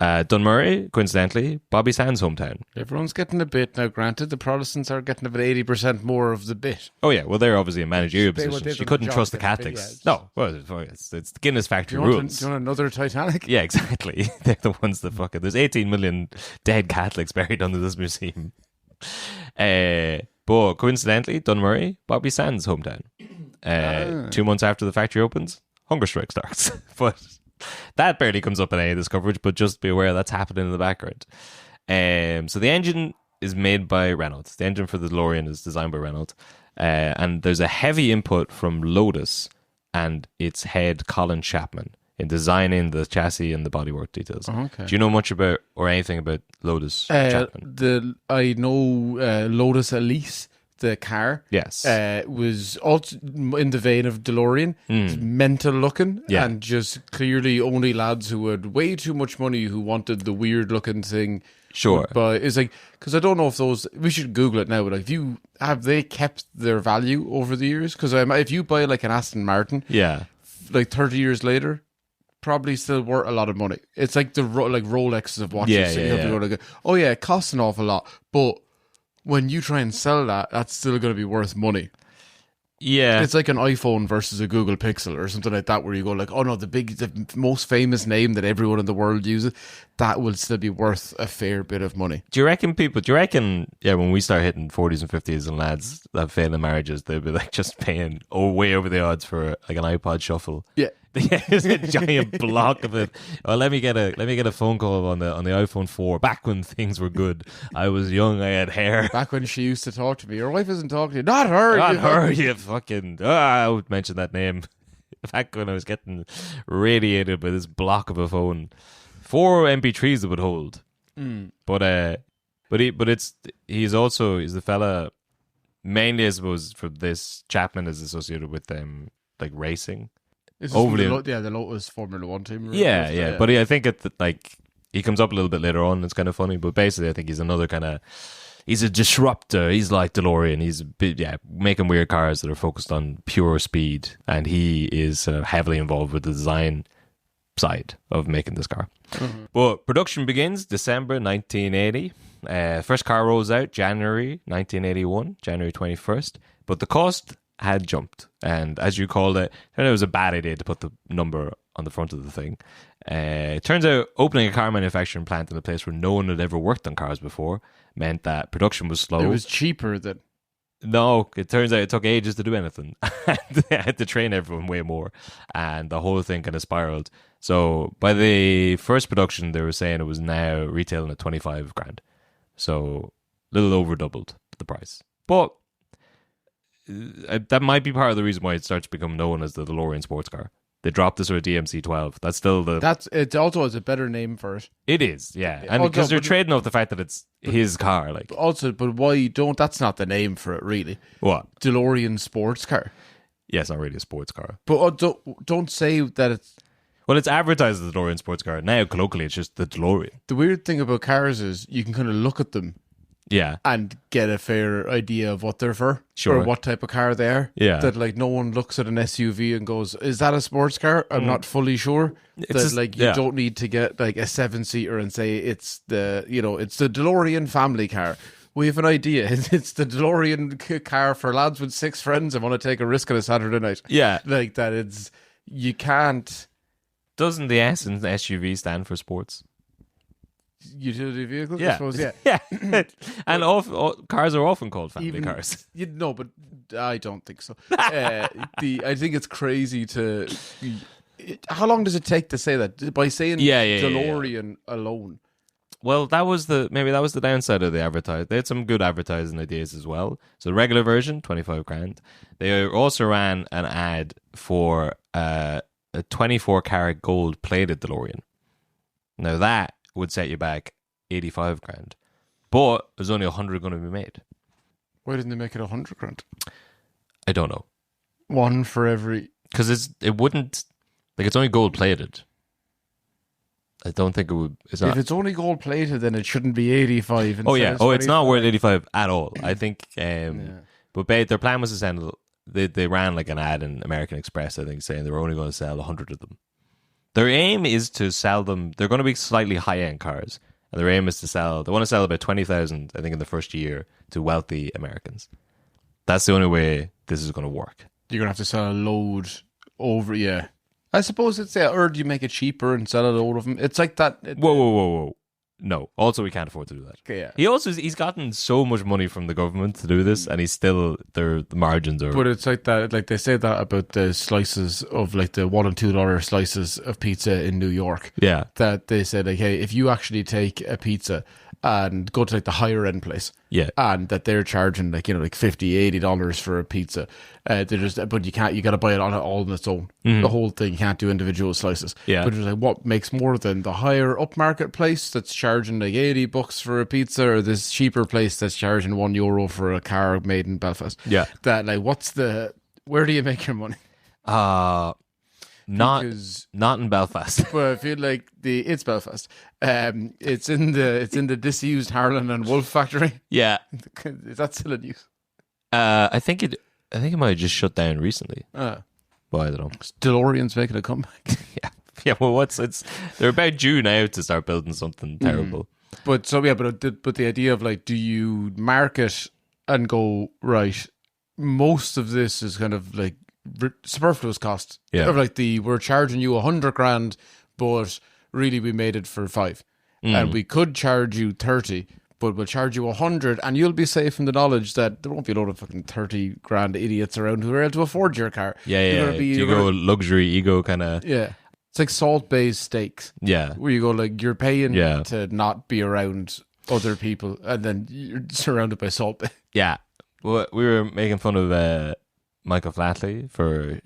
Dunmurry, coincidentally, Bobby Sands' hometown. Everyone's getting a bit. Now, granted, the Protestants are getting about 80% more of the bit. Oh, yeah. Well, they're obviously in managerial positions. She couldn't trust the Catholics. No. Well, it's the Guinness factory rules. Do you want another Titanic? Yeah, exactly. They're the ones that fucking... There's 18 million dead Catholics buried under this museum. But coincidentally, Dunmurry, Bobby Sands' hometown. 2 months after the factory opens, hunger strike starts. But... that barely comes up in any of this coverage, but just be aware that's happening in the background. So the engine is made by Renault. The engine for the DeLorean is designed by Renault. And there's a heavy input from Lotus and its head, Colin Chapman, in designing the chassis and the bodywork details. Okay. Do you know much about or anything about Lotus Chapman? I know Lotus Elise. The car, yes, was also in the vein of DeLorean. It's mental looking, and just clearly only lads who had way too much money who wanted the weird looking thing. Sure, but it's like, because I don't know if those, we should Google it now. But like, have they kept their value over the years? Because if you buy like an Aston Martin, like 30 years later, probably still worth a lot of money. It's like the like Rolexes of watches. Oh yeah, it costs an awful lot, but when you try and sell that, that's still going to be worth money. Yeah. It's like an iPhone versus a Google Pixel or something like that, where you go like, oh no, the most famous name that everyone in the world uses, that will still be worth a fair bit of money. Do you reckon, when we start hitting 40s and 50s and lads that have failed in marriages, they'll be like just paying way over the odds for like an iPod Shuffle? Yeah. There's a giant block of it. Oh, let me get a phone call on the iPhone 4. Back when things were good, I was young, I had hair. Back when she used to talk to me. Your wife isn't talking to you. Not her. Not her. You fucking. I would mention that name. Back when I was getting radiated by this block of a phone, 4 MP3s it would hold. But he's the fella. Mainly, I suppose, for this, Chapman is associated with like racing. The Lotus Formula 1 team. Right? Yeah. But I think he comes up a little bit later on. It's kind of funny, but basically, I think he's another kind of. He's a disruptor. He's like DeLorean. He's making weird cars that are focused on pure speed, and he is heavily involved with the design side of making this car. Mm-hmm. But production begins December 1980. First car rolls out January 1981, January 21st. But the cost had jumped, and as you called it, it was a bad idea to put the number on the front of the thing. It turns out opening a car manufacturing plant in a place where no one had ever worked on cars before meant that production was slow. It was cheaper than... No, it turns out it took ages to do anything. They had to train everyone way more, and the whole thing kind of spiraled. So by the first production, they were saying it was now retailing at 25 grand. So a little over doubled the price. But that might be part of the reason why it starts to become known as the DeLorean sports car. They dropped the sort of DMC-12. That's still it also has a better name for it. It is, yeah. And because they're trading off the fact that it's his car. But why don't... That's not the name for it, really. What? DeLorean sports car. Yeah, it's not really a sports car. But don't say that it's... Well, it's advertised as the DeLorean sports car. Now, colloquially, it's just the DeLorean. The weird thing about cars is you can kind of look at them and get a fair idea of what they're for. Sure. Or what type of car they are. Yeah. That, like, no one looks at an SUV and goes, is that a sports car? I'm not fully sure. You don't need to get, like, a 7-seater and say it's the DeLorean family car. We have an idea. It's the DeLorean car for lads with 6 friends and want to take a risk on a Saturday night. Yeah. Like that. It's, you can't. Doesn't the S in SUV stand for sports? Utility vehicles, yeah. I suppose, yeah. Yeah. And cars are often called family cars. No, but I don't think so. I think it's crazy to... how long does it take to say that? By saying DeLorean alone. Well, maybe that was the downside of the advertising. They had some good advertising ideas as well. So the regular version, 25 grand. They also ran an ad for a 24-karat gold-plated DeLorean. Now that would set you back 85 grand. But there's only 100 going to be made. Why didn't they make it 100 grand? I don't know. One for every... Because it wouldn't... Like, it's only gold-plated. I don't think it would... If it's only gold-plated, then it shouldn't be 85. Oh, yeah. It's not worth 85 at all. I think... But their plan was to send... They ran like an ad in American Express, I think, saying they were only going to sell 100 of them. Their aim is to sell them. They're going to be slightly high-end cars. And their aim is to sell... They want to sell about 20,000, I think, in the first year to wealthy Americans. That's the only way this is going to work. You're going to have to sell a load over... Yeah. I suppose it's... or do you make it cheaper and sell a load of them? It's like that... Whoa. No. Also, we can't afford to do that. Okay, yeah. He's gotten so much money from the government to do this, and he's still... the margins are... But it's like that... Like, they say that about the slices of, like, the $1 and $2 slices of pizza in New York. Yeah. That they said, like, hey, if you actually take a pizza and go to, like, the higher end place... Yeah. And that they're charging, like, you know, like $50, $80 for a pizza. But you got to buy it all on its own. Mm-hmm. The whole thing, you can't do individual slices. Yeah. But it's like, what makes more than the higher upmarket place that's charging like $80 for a pizza, or this cheaper place that's charging €1 for a car made in Belfast? Yeah. That, like, where do you make your money? Not in Belfast. Well, I feel like it's Belfast. It's in the disused Harlan and Wolf factory. Yeah. Is that still in use? I think it might have just shut down recently. Well, I don't know. DeLorean's making a comeback. Yeah. Well, they're about due now to start building something terrible. But the idea of, like, do you market and go, right, most of this is kind of like superfluous cost. Yeah. Of like we're charging you 100 grand, but really we made it for 5. And we could charge you 30, but we'll charge you 100, and you'll be safe in the knowledge that there won't be a load of fucking 30 grand idiots around who are able to afford your car. Yeah. You go luxury ego kind of. Yeah. It's like Salt Bay's steaks. Yeah. Where you go, like, you're paying to not be around other people, and then you're surrounded by Salt Bay. Yeah. Well, we were making fun of Michael Flatley for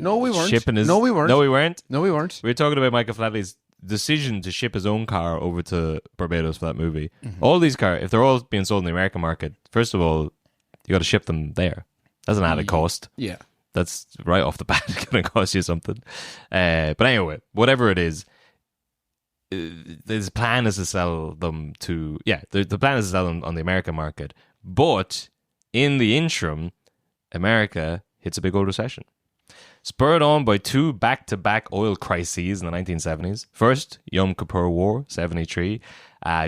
shipping his... No, we weren't. We were talking about Michael Flatley's decision to ship his own car over to Barbados for that movie. Mm-hmm. All these cars, if they're all being sold in the American market, first of all, you got to ship them there. That's an added cost. Yeah. That's right off the bat going to cost you something. But anyway, whatever it is, the plan is to sell them to... Yeah, the plan is to sell them on the American market. But in the interim, America hits a big old recession. Spurred on by 2 back-to-back oil crises in the 1970s. First, Yom Kippur War, 73.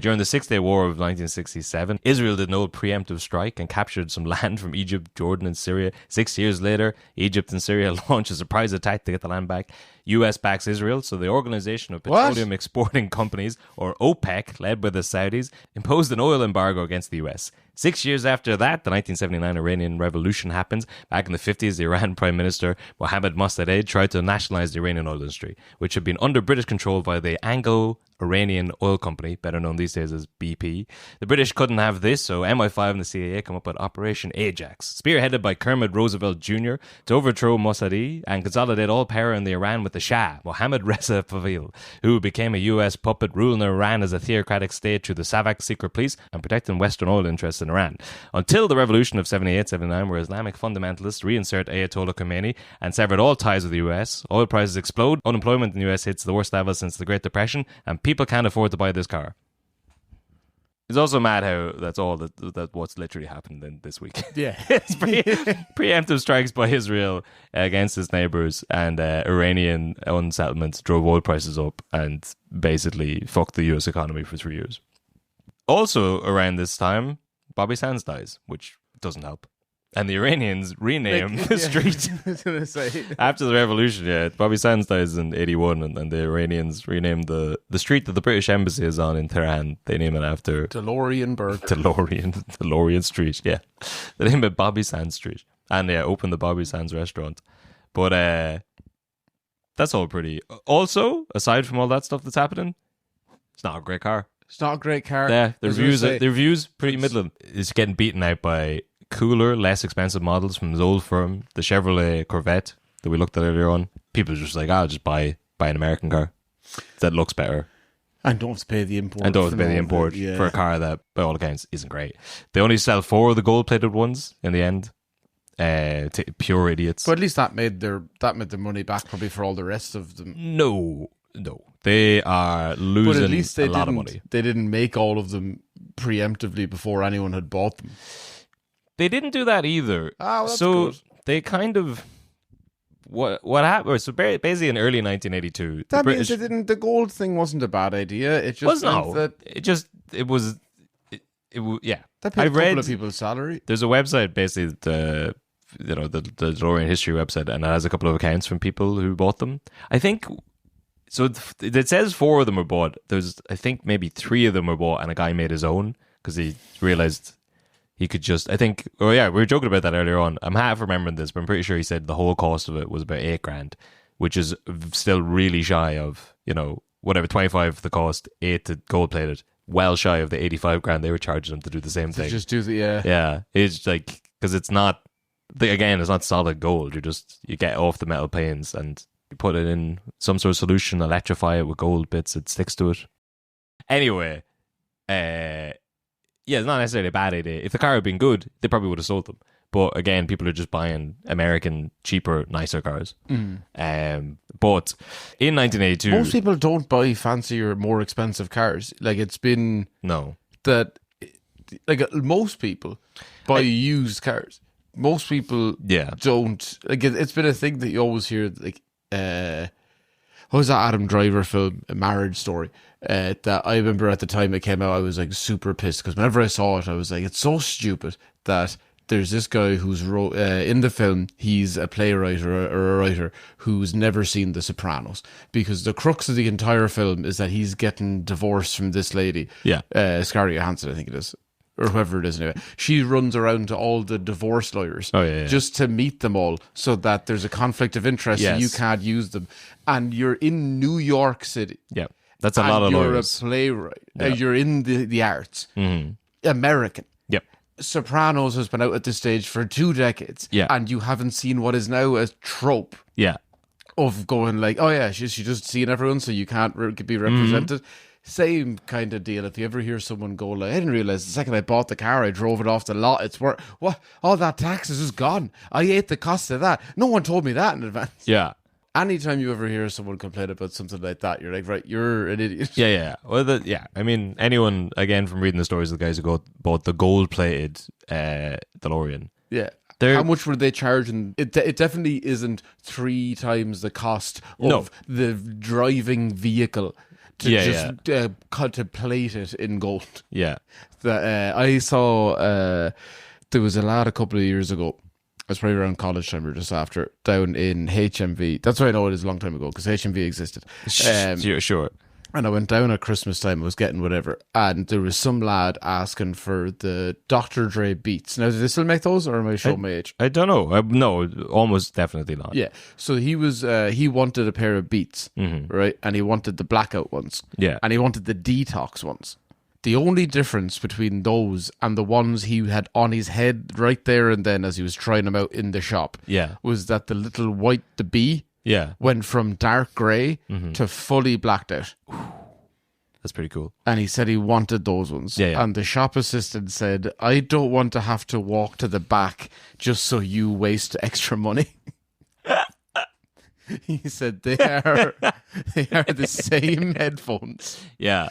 During the Six-Day War of 1967, Israel did an old preemptive strike and captured some land from Egypt, Jordan, and Syria. 6 years later, Egypt and Syria launched a surprise attack to get the land back. US backs Israel, so the Organization of Petroleum Exporting Companies, or OPEC, led by the Saudis, imposed an oil embargo against the US. 6 years after that, the 1979 Iranian Revolution happens. Back in the 50s, the Iran Prime Minister Mohammad Mossadegh tried to nationalize the Iranian oil industry, which had been under British control by the Anglo-Iranian Oil Company, better known these days as BP. The British couldn't have this, so MI5 and the CIA come up with Operation Ajax, spearheaded by Kermit Roosevelt Jr. to overthrow Mossadegh and consolidate all power in the Iran with the Shah, Mohammad Reza Pahlavi, who became a US puppet ruling Iran as a theocratic state through the SAVAK secret police and protecting Western oil interests in in Iran. Until the revolution of 78-79, where Islamic fundamentalists reinsert Ayatollah Khomeini and severed all ties with the US, oil prices explode, unemployment in the US hits the worst level since the Great Depression, and people can't afford to buy this car. It's also mad how that's all that what's literally happened in this week. Yeah. It's preemptive strikes by Israel against its neighbours, and Iranian unsettlements drove oil prices up and basically fucked the US economy for 3 years. Also around this time, Bobby Sands dies, which doesn't help. And the Iranians rename the street. I was going to say. After the revolution, Bobby Sands dies in 81, and the Iranians rename the street that the British embassy is on in Tehran. They name it after DeLorean Burger. DeLorean Street, yeah. They name it Bobby Sands Street. And open the Bobby Sands restaurant. But that's all pretty. Also, aside from all that stuff that's happening, it's not a great car. It's not a great car. Yeah, the reviews pretty middling. It's getting beaten out by cooler, less expensive models from his old firm, the Chevrolet Corvette that we looked at earlier on. People are just like, I'll just buy an American car that looks better. And don't have to pay the import. For a car that, by all accounts, isn't great. They only sell 4 of the gold-plated ones in the end. Pure idiots. But at least that made their money back probably for all the rest of them. No. They are losing but at least a lot of money. They didn't make all of them preemptively before anyone had bought them. They didn't do that either. Oh, that's so good. They kind of what happened? So basically, in early 1982, that means the gold thing wasn't a bad idea. It just yeah. That paid a couple of people's salary. There's a website, basically the DeLorean history website, and it has a couple of accounts from people who bought them. I think. So it says 4 of them were bought. There's, I think, maybe 3 of them were bought, and a guy made his own because he realized he could just. I think. Oh yeah, we were joking about that earlier on. I'm half remembering this, but I'm pretty sure he said the whole cost of it was about $8,000, which is still really shy of whatever 25 for the cost, 8 to gold plated, well shy of the $85,000 they were charging them to do the same thing. Just do the yeah. It's like because it's not. Again, it's not solid gold. You get off the metal panes and you put it in some sort of solution, electrify it with gold bits, it sticks to it. Anyway, it's not necessarily a bad idea. If the car had been good, they probably would have sold them. But again, people are just buying American, cheaper, nicer cars. But in 1982... Most people don't buy fancier, more expensive cars. Like, it's been... No. That... Like, most people buy used cars. Most people don't... Like, it's been a thing that you always hear, like... what was that Adam Driver film, A Marriage Story? That I remember at the time it came out, I was like super pissed because whenever I saw it, I was like, it's so stupid that there's this guy who's in the film, he's a playwright or a writer who's never seen The Sopranos, because the crux of the entire film is that he's getting divorced from this lady, Scarlett Johansson, I think it is, or whoever it is anyway. She runs around to all the divorce lawyers just to meet them all so that there's a conflict of interest so you can't use them. And you're in New York City. Yeah, that's a lot of lawyers. You're a playwright. You're in the arts. American. Yep. Sopranos has been out at this stage for 2 decades. Yeah. And you haven't seen what is now a trope. Yeah. Of going like, oh yeah, she's just seeing everyone so you can't be represented. Same kind of deal. If you ever hear someone go like, I didn't realize the second I bought the car, I drove it off the lot. It's worth what? All that taxes is gone. I ate the cost of that. No one told me that in advance. Yeah. Anytime you ever hear someone complain about something like that, you're like, right, you're an idiot. Yeah. Well, I mean, anyone, again, from reading the stories of the guys who bought the gold-plated DeLorean. Yeah. How much were they charging? It definitely isn't 3 times the cost of the driving vehicle. To contemplate it in gold. Yeah. I saw there was a lad a couple of years ago, it was probably around college time or just after, down in HMV. That's why I know it is a long time ago, because HMV existed. Sure. And I went down at Christmas time, I was getting whatever, and there was some lad asking for the Dr. Dre Beats. Now, do they still make those, or am I showing my age? I don't know. No, almost definitely not. Yeah. So he was, he wanted a pair of Beats, right? And he wanted the blackout ones. Yeah. And he wanted the detox ones. The only difference between those and the ones he had on his head right there and then as he was trying them out in the shop was that the little white, the B, went from dark grey to fully blacked out. That's pretty cool. And he said he wanted those ones. Yeah. And the shop assistant said, I don't want to have to walk to the back just so you waste extra money. He said they are the same headphones. Yeah.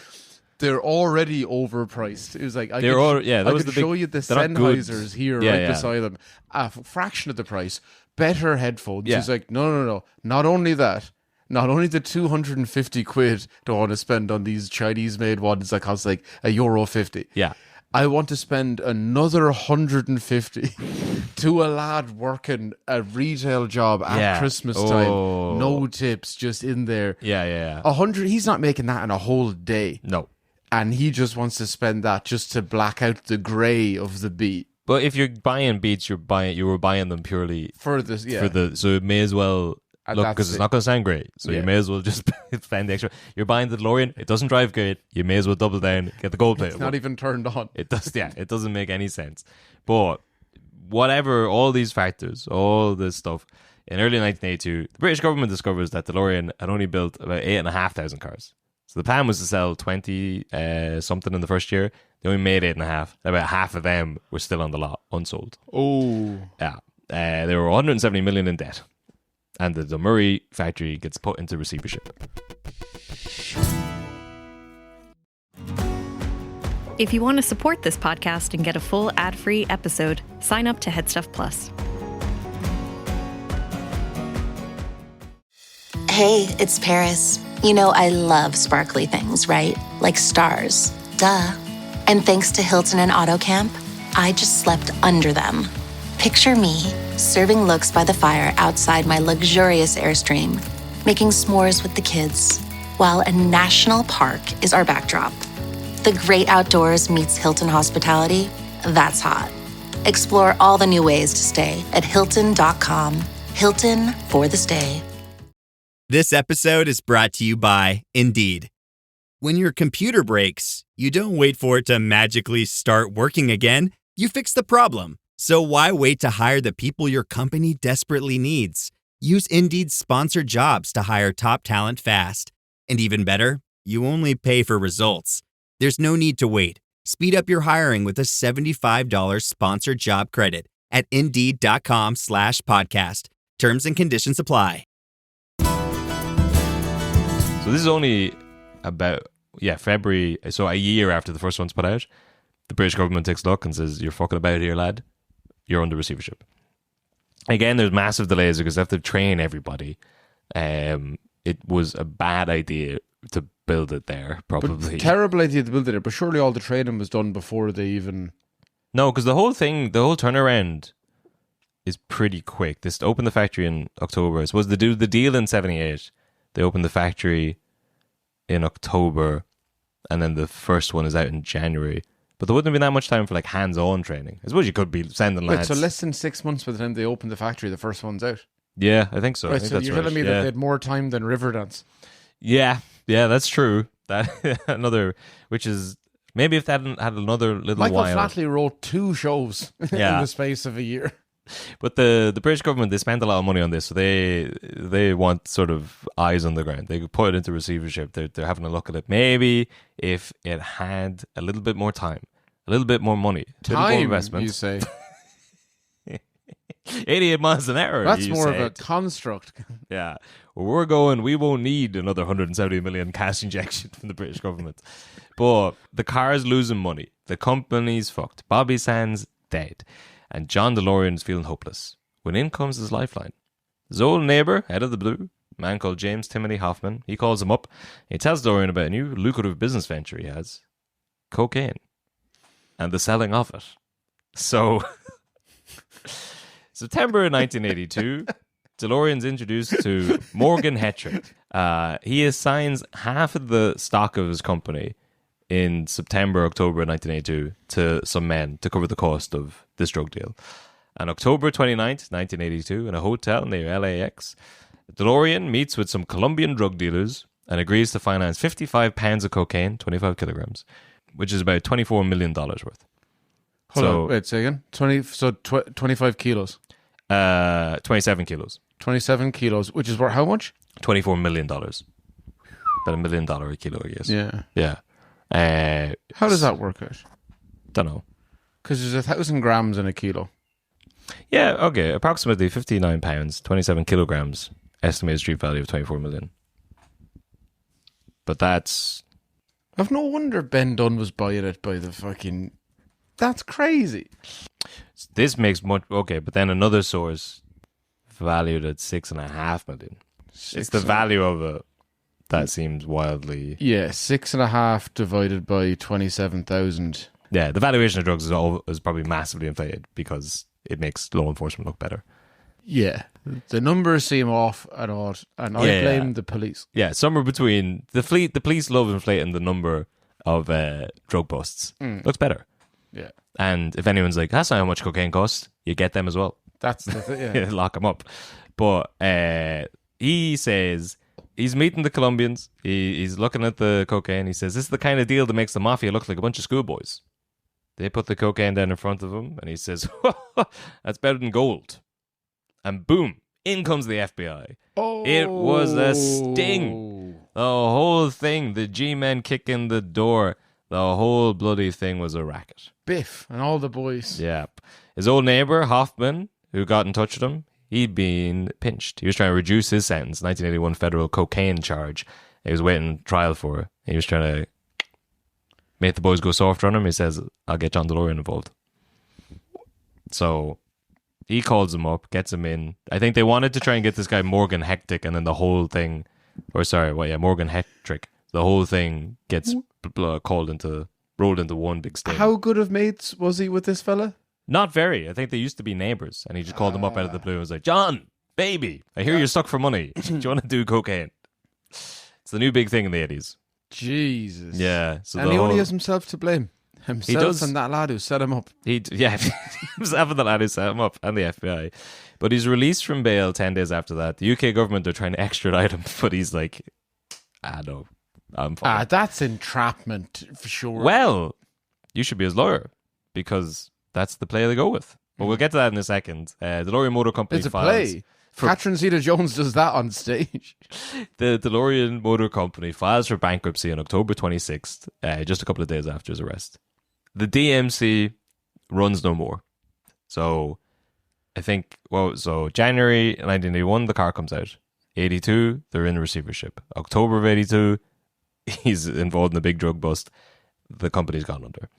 They're already overpriced. It was like I could show you the Sennheisers here beside them, a fraction of the price, better headphones. He's like, no. Not only that, not only the 250 quid do I want to spend on these Chinese-made ones that cost like €1.50. Yeah. I want to spend another 150 to a lad working a retail job at Christmas time. No tips, just in there. Yeah. 100. He's not making that in a whole day. No. And he just wants to spend that just to black out the grey of the beat. But if you're buying Beats, you were buying them purely for this. So it may as well. Look, because it's not going to sound great. So you may as well just spend the extra. You're buying the DeLorean. It doesn't drive great. You may as well double down, get the gold plate. It's not even turned on. It does. Yeah, it doesn't make any sense. But whatever, all these factors, all this stuff, in early 1982, the British government discovers that DeLorean had only built about 8,500 cars. So the plan was to sell 20 something in the first year. They only made 8.5. About half of them were still on the lot, unsold. Oh. Yeah. They were 170 million in debt. And the Dunmurry factory gets put into receivership. If you want to support this podcast and get a full ad-free episode, sign up to Headstuff Plus. Hey, it's Paris. You know I love sparkly things, right? Like stars. Duh. And thanks to Hilton and AutoCamp, I just slept under them. Picture me, serving looks by the fire outside my luxurious Airstream, making s'mores with the kids, while a national park is our backdrop. The great outdoors meets Hilton hospitality. That's hot. Explore all the new ways to stay at Hilton.com. Hilton for the stay. This episode is brought to you by Indeed. When your computer breaks, you don't wait for it to magically start working again. You fix the problem. So why wait to hire the people your company desperately needs? Use Indeed's sponsored jobs to hire top talent fast. And even better, you only pay for results. There's no need to wait. Speed up your hiring with a $75 sponsored job credit at Indeed.com/podcast. Terms and conditions apply. So this is only about, February, so a year after the first one's put out. The British government takes a look and says, you're fucking about here, lad. You're under receivership. Again, there's massive delays because they have to train everybody. It was a bad idea to build it there, probably. But terrible idea to build it there, but surely all the training was done before they even... No, because the whole turnaround is pretty quick. They opened the factory in October. I suppose they do the deal in 78. They opened the factory in October, and then the first one is out in January. But there wouldn't have been that much time for like hands-on training. I suppose you could be sending lads. Right, so less than 6 months by the time they opened the factory, the first one's out. Yeah, I think so. Right, I think so that's you're telling me that they had more time than Riverdance? Yeah, that's true. That another, which is maybe if they hadn't had another little Michael while. Flatley wrote 2 shows in the space of a year. But the British government, they spent a lot of money on this, so they want sort of eyes on the ground. They put it into receivership. They're having a look at it. Maybe if it had a little bit more time, a little bit more money, a little more investment. You say 88 miles an hour. That's more of a construct. Yeah. Well, we won't need another 170 million cash injection from the British government. But the car's losing money. The company's fucked. Bobby Sands dead. And John DeLorean is feeling hopeless. When in comes his lifeline. His old neighbour, out of the blue, a man called James Timothy Hoffman, he calls him up. He tells DeLorean about a new lucrative business venture he has. Cocaine. And the selling of it. So, September 1982, DeLorean's introduced to Morgan Hetrick. He assigns half of the stock of his company in September, October 1982 to some men to cover the cost of this drug deal. On October 29th, 1982, in a hotel near LAX, DeLorean meets with some Colombian drug dealers and agrees to finance 55 pounds of cocaine, 25 kilograms, which is about $24 million worth. Hold on, wait, say again? 25 kilos. 27 kilos. 27 kilos, which is worth how much? $24 million. About $1 million a kilo, I guess. Yeah. Yeah. How does that work out? Don't know. Because there's 1,000 grams in a kilo. Yeah, okay. Approximately 59 pounds, 27 kilograms, estimated street value of 24 million. But that's... I've no wonder Ben Dunn was buying it by the fucking... That's crazy. This makes much... Okay, but then another source valued at 6.5 million. It's the value of it that seems wildly... Yeah, 6.5 divided by 27,000. Yeah, the valuation of drugs is probably massively inflated because it makes law enforcement look better. Yeah, the numbers seem off and odd, and I blame the police. Yeah, somewhere between the police love inflating the number of drug busts. Looks better. Yeah, and if anyone's like, that's not how much cocaine costs, you get them as well. That's the thing. Yeah. Lock them up. But he says he's meeting the Colombians. He's looking at the cocaine. He says this is the kind of deal that makes the mafia look like a bunch of schoolboys. They put the cocaine down in front of him, and he says, that's better than gold. And boom, in comes the FBI. Oh. It was a sting. The whole thing, the G-men kicking the door, the whole bloody thing was a racket. Biff and all the boys. Yeah. His old neighbor, Hoffman, who got in touch with him, he'd been pinched. He was trying to reduce his sentence, 1981 federal cocaine charge. He was waiting trial for it. He was trying to make the boys go soft on him. He says, I'll get John DeLorean involved. So he calls him up, gets him in. I think they wanted to try and get this guy Morgan Hectic, and then the whole thing, Morgan Hectrick. The whole thing gets rolled into one big sting. How good of mates was he with this fella? Not very. I think they used to be neighbors, and he just called him up out of the blue and was like, John, baby, I hear you're stuck for money. Do you want to do cocaine? It's the new big thing in the 80s. Jesus. Yeah. So and he only has himself to blame. Himself and that lad who set him up. Himself and the lad who set him up, and the FBI. But he's released from bail 10 days after that. The UK government are trying to extradite him, but he's like, no, I'm fine. That's entrapment for sure. Well, you should be his lawyer, because that's the play they go with. But we'll get to that in a second. The DeLorean Motor Company It's a play. Catherine Zeta-Jones does that on stage. The DeLorean Motor Company files for bankruptcy on October 26th, just a couple of days after his arrest. The DMC runs no more. So, I think, January 1981, the car comes out. 82, they're in receivership. October of 82, he's involved in a big drug bust. The company's gone under.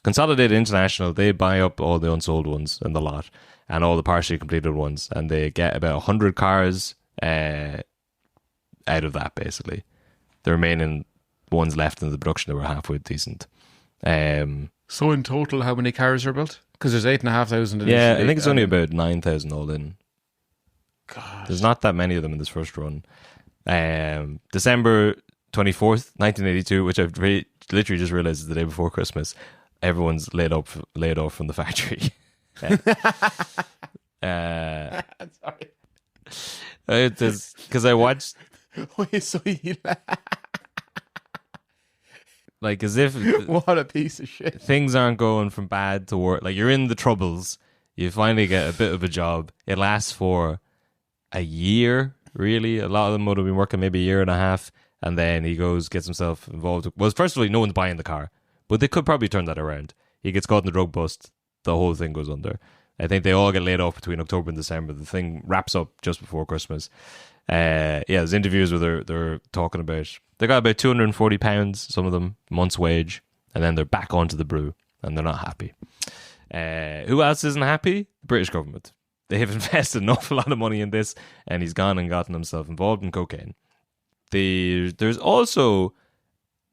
Consolidated International, they buy up all the unsold ones in the lot and all the partially completed ones, and they get about 100 cars out of that, basically. The remaining ones left in the production that were halfway decent. So in total, how many cars are built? Because there's 8,500 Yeah, I think it's only about 9,000 all in. God. There's not that many of them in this first run. December 24th, 1982, which I've literally just realized is the day before Christmas. Everyone's laid off from the factory. Sorry. Because I watched... Wait, so he... Like, as if... What a piece of shit. Things aren't going from bad to worse. Like, you're in the troubles. You finally get a bit of a job. It lasts for a year, really. A lot of them would have been working maybe a year and a half. And then he gets himself involved. Well, first of all, no one's buying the car. But they could probably turn that around. He gets caught in the drug bust. The whole thing goes under. I think they all get laid off between October and December. The thing wraps up just before Christmas. There's interviews where they're talking about... They got about £240, some of them, month's wage. And then they're back onto the brew. And they're not happy. Who else isn't happy? The British government. They have invested an awful lot of money in this. And he's gone and gotten himself involved in cocaine. There's also...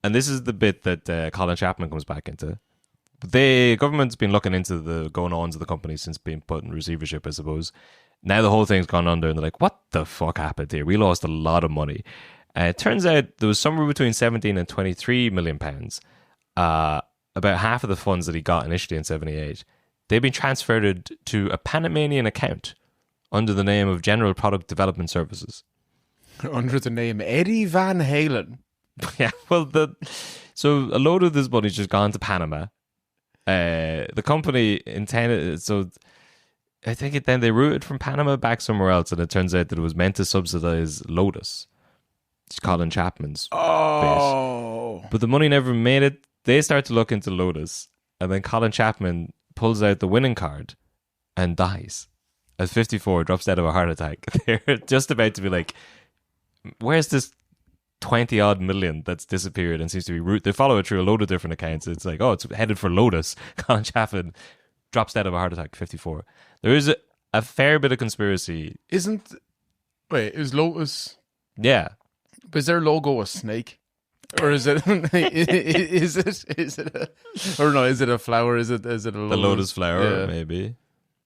And this is the bit that Colin Chapman comes back into. The government's been looking into the going-ons of the company since being put in receivership, I suppose. Now the whole thing's gone under, and they're like, what the fuck happened here? We lost a lot of money. It turns out there was somewhere between 17 and 23 million pounds. About half of the funds that he got initially in 78, they've been transferred to a Panamanian account under the name of General Product Development Services. Under the name Eddie Van Halen. Yeah, well, so a load of this money's just gone to Panama. The company intended, so I think then they routed from Panama back somewhere else, and it turns out that it was meant to subsidize Lotus. Colin Chapman's Oh. bit. But the money never made it. They start to look into Lotus, and then Colin Chapman pulls out the winning card and dies. At 54, drops dead of a heart attack. They're just about to be like, where's this 20 odd million that's disappeared and seems to be they follow it through a load of different accounts. It's like, oh, it's headed for Lotus. Colin Chapman drops dead of a heart attack, 54. There is a fair bit of conspiracy. Is Lotus? Yeah. But is their logo a snake? Or is it is it a flower? Is it a lotus? The lotus flower, Yeah. maybe.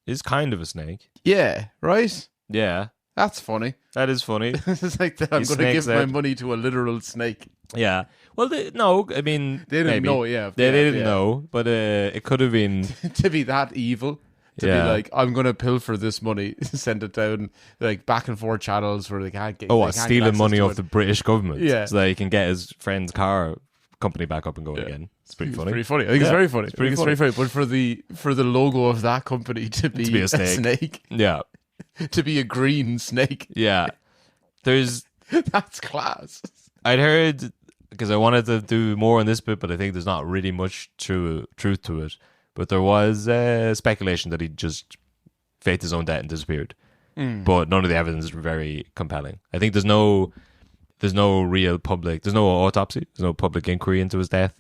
Is kind of a snake. Yeah, right? Yeah. That's funny. That is funny. It's like that I'm going to give my money to a literal snake. Yeah. Well, no, I mean... They didn't maybe. know, yeah. They didn't know, but it could have been... To be that evil, to be like, I'm going to pilfer this money, send it down, like, back and forth channels where they can't get... stealing money off the British government. Yeah. So that he can get his friend's car company back up and going again. It's pretty funny. It's pretty funny. I think it's very funny. It's very funny. But for the logo of that company to be a snake. Yeah. To be a green snake. Yeah. That's class. I'd heard, because I wanted to do more on this bit, but I think there's not really much truth to it. But there was speculation that he just faked his own death and disappeared. But none of the evidence is very compelling. I think there's no real public, there's no autopsy, there's no public inquiry into his death.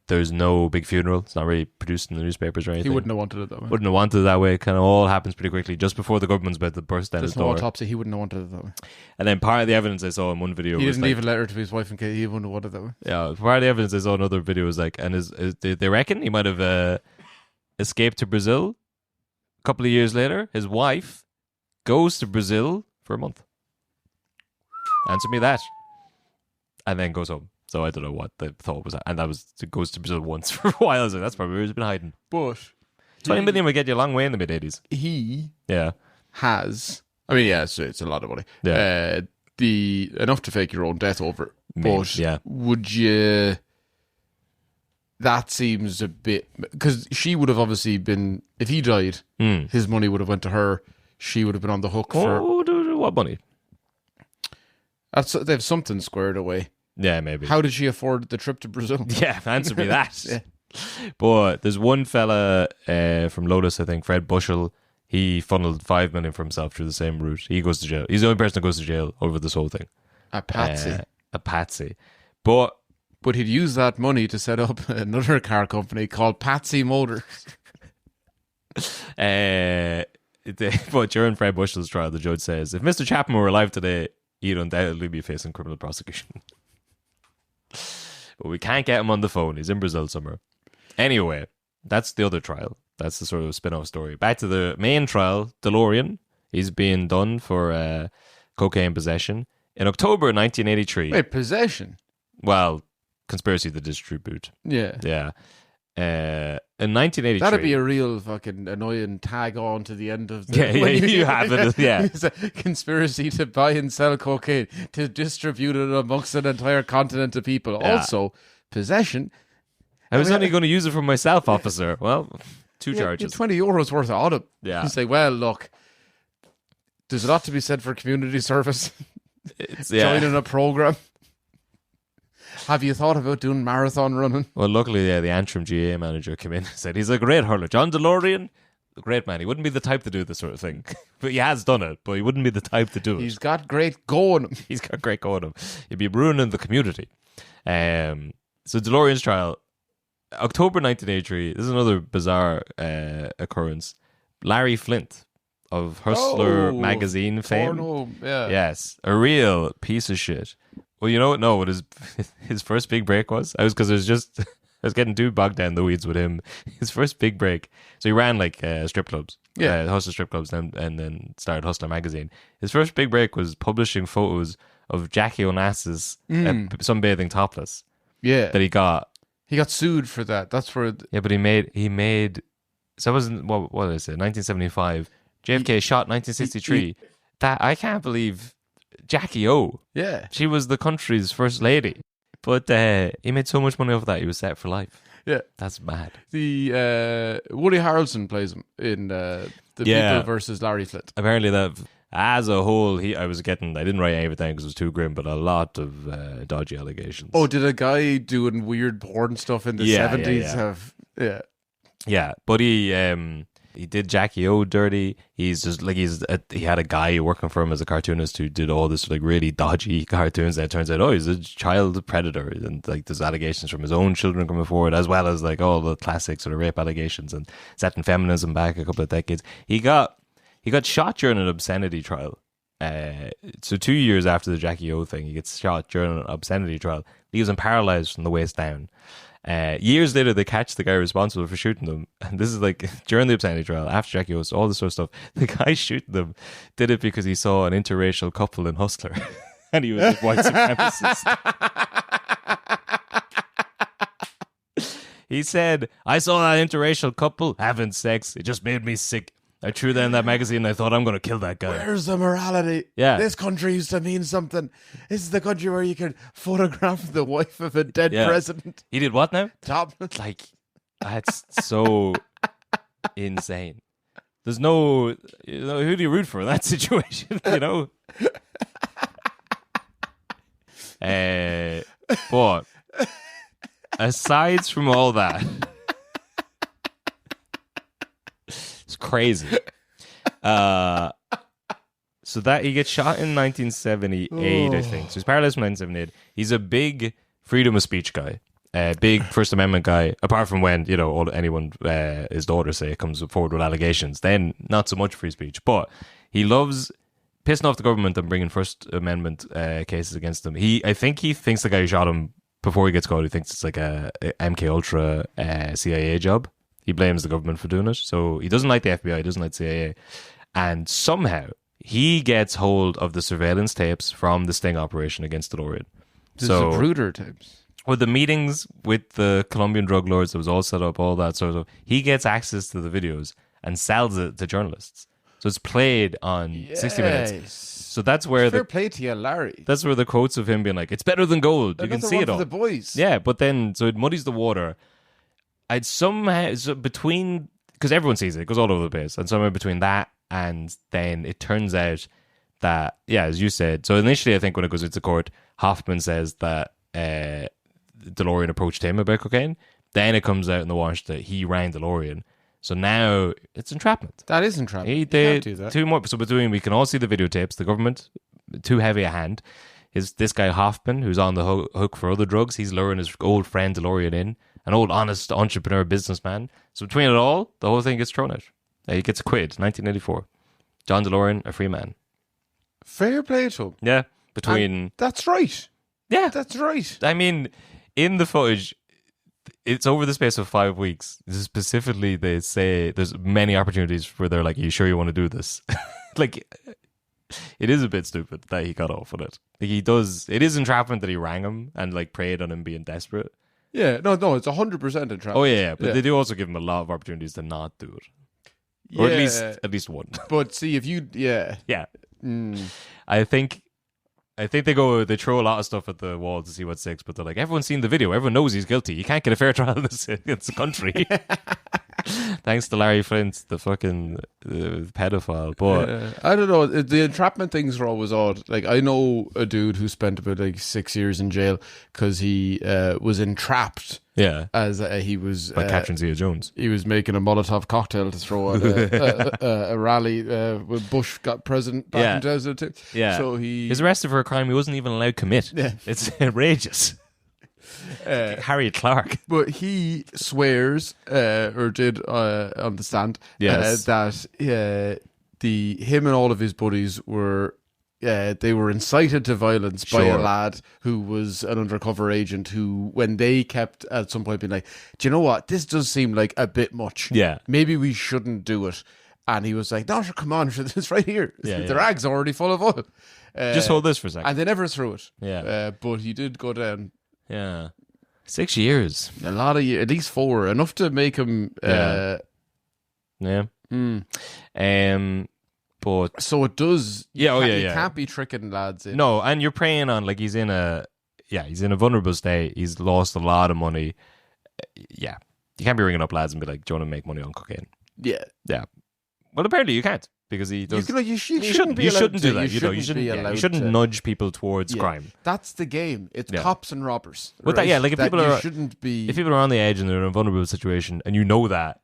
There's no big funeral. It's not really produced in the newspapers or anything. He wouldn't have wanted it that way. Wouldn't have wanted it that way. It kind of all happens pretty quickly, just before the government's about to burst down his door. There's no autopsy. He wouldn't have wanted it that way. And then part of the evidence I saw in one video he was didn't like, leave a letter to his wife in case he wouldn't have wanted it that way. Yeah, part of the evidence I saw in another video was like, and they reckon he might have escaped to Brazil. A couple of years later, his wife goes to Brazil for a month. Answer me that. And then goes home. So I don't know what the thought was. And it goes to Brazil once for a while. I was like, that's probably where he's been hiding. But 20 million would get you a long way in the mid-80s. He Yeah. has... I mean, yeah, it's a lot of money. Yeah. Enough to fake your own death over. Maybe, But yeah. would you... That seems a bit... Because she would have obviously been... If he died, his money would have went to her. She would have been on the hook for... What money? They have something squared away. Yeah, maybe. How did she afford the trip to Brazil? Yeah, answer me that. Yeah. But there's one fella from Lotus, I think, Fred Bushell. He funneled 5 million for himself through the same route. He goes to jail. He's the only person that goes to jail over this whole thing. A patsy. A patsy. But he'd use that money to set up another car company called Patsy Motors. But during Fred Bushell's trial, the judge says, if Mr. Chapman were alive today, he'd undoubtedly be facing criminal prosecution. But we can't get him on the phone. He's in Brazil somewhere. Anyway, that's the other trial. That's the sort of spin-off story. Back to the main trial, DeLorean. He's being done for cocaine possession. In October 1983... Wait, possession? Well, conspiracy to distribute. Yeah. Yeah. In 1983... That'd be a real fucking annoying tag on to the end of the... Yeah, you have it, yeah. It's a conspiracy to buy and sell cocaine, to distribute it amongst an entire continent of people. Yeah. Also, possession... I was only going to use it for myself, officer. Well, two charges. 20 euros worth of it. Yeah. You say, well, look, there's a lot to be said for community service. Joining a program. Have you thought about doing marathon running? Well, luckily, the Antrim GA manager came in and said he's a great hurler. John DeLorean, a great man. He wouldn't be the type to do this sort of thing. But he has done it, but he wouldn't be the type to do it. He's got great go on him. He's got great go on him. He'd be ruining the community. So DeLorean's trial, October 1983, this is another bizarre occurrence. Larry Flint of Hustler magazine fame. Porno, yeah. Yes, a real piece of shit. Well, you know what? No, what his first big break was? I was getting too bogged down in the weeds with him. His first big break. So he ran like strip clubs, Hustler strip clubs, and then started Hustler magazine. His first big break was publishing photos of Jackie Onassis sunbathing topless. Yeah, that he got. He got sued for that. That's where. Yeah, but he made. So that wasn't what did I say? 1975. JFK shot 1963. That I can't believe. Jackie O. Yeah. She was the country's first lady. But he made so much money off that, he was set for life. Yeah. That's mad. The Woody Harrelson plays him in the People versus Larry Flint. Apparently that as a whole, I didn't write everything because it was too grim, but a lot of dodgy allegations. Oh, did a guy doing weird porn stuff in the 70s have... Yeah. Yeah, but he did Jackie O dirty. He had a guy working for him as a cartoonist who did all this like really dodgy cartoons. And it turns out, he's a child predator, and like there's allegations from his own children coming forward, as well as like all the classic sort of rape allegations and setting feminism back a couple of decades. He got shot during an obscenity trial. So 2 years after the Jackie O thing, he gets shot during an obscenity trial. Leaves him paralyzed from the waist down. Years later, they catch the guy responsible for shooting them. And this is like during the obscenity trial, after Jackie O, all this sort of stuff. The guy shooting them did it because he saw an interracial couple in Hustler. And he was a white supremacist. He said, I saw that interracial couple having sex. It just made me sick. I threw that in that magazine and I thought, I'm going to kill that guy. Where's the morality? Yeah. This country used to mean something. This is the country where you can photograph the wife of a dead president. He did what now? Topless. Like, that's so insane. There's no, who do you root for in that situation, But aside from all that, it's crazy. So that he gets shot in 1978, I think. So he's paralyzed from 1978. He's a big freedom of speech guy, big First Amendment guy. Apart from when anyone, his daughter say, comes forward with allegations, then not so much free speech. But he loves pissing off the government and bringing First Amendment cases against them. I think he thinks the guy who shot him before he gets caught, he thinks it's like a MK Ultra CIA job. He blames the government for doing it. So he doesn't like the FBI, he doesn't like CIA. And somehow he gets hold of the surveillance tapes from the sting operation against DeLorean. The Zapruder tapes. With the meetings with the Colombian drug lords that was all set up, all that sort of, he gets access to the videos and sells it to journalists. So it's played on 60 Minutes. So that's where fair play to you, Larry. That's where the quotes of him being like, it's better than gold. You can see it all. The boys. Yeah, but then, so it muddies the water. I'd somehow, between, because everyone sees it, it goes all over the place. And somewhere between that and then it turns out that, yeah, as you said, so initially I think when it goes into court, Hoffman says that DeLorean approached him about cocaine. Then it comes out in the wash that he rang DeLorean. So now it's entrapment. That is entrapment. He did do that. Two more. So between, we can all see the videotapes. The government, too heavy a hand. This guy Hoffman, who's on the hook for other drugs, he's luring his old friend DeLorean in, an old honest entrepreneur businessman. So between it all, the whole thing gets thrown out. He gets acquitted. 1984. John DeLorean, a free man. Fair play to him. Yeah. Between. That's right. Yeah. That's right. I mean, in the footage, it's over the space of 5 weeks. Specifically, they say there's many opportunities where they're like, are you sure you want to do this? Like, it is a bit stupid that he got off with it. Like, it is entrapment that he rang him and like preyed on him being desperate. Yeah, no, it's 100% entrapment. Oh yeah, but they do also give him a lot of opportunities to not do it. Or at least one. But see, if you, yeah. I think they throw a lot of stuff at the wall to see what sticks, but they're like, everyone's seen the video, everyone knows he's guilty. You can't get a fair trial in this country. Thanks to Larry Flint, the fucking pedophile. But I don't know. The entrapment things are always odd. Like, I know a dude who spent about 6 years in jail because he was entrapped. Yeah, as he was by Catherine Zeta-Jones. He was making a Molotov cocktail to throw at a rally when Bush got president back in 2002. Yeah, so he was arrested for a crime he wasn't even allowed to commit. Yeah, it's outrageous. Harriet Clark. But he swears, or did on the stand, that him and all of his buddies were they were incited to violence by a lad who was an undercover agent who, when they kept at some point being like, do you know what, this does seem like a bit much. Yeah. Maybe we shouldn't do it. And he was like, no, sure, come on, it's right here. The rag's already full of oil. Just hold this for a second. And they never threw it. Yeah. But he did go down. Yeah. 6 years. A lot of years. At least 4. Enough to make him... But so it does. You can't be tricking lads in. No, and you're preying on, like, he's in a vulnerable state. He's lost a lot of money. Yeah, you can't be ringing up lads and be like, "Do you want to make money on cocaine?" Yeah. Well, apparently you can't. because he does. You shouldn't do that. You shouldn't nudge people towards crime. That's the game. It's cops and robbers. But right? if people are if people are on the edge and they're in a vulnerable situation, and you know that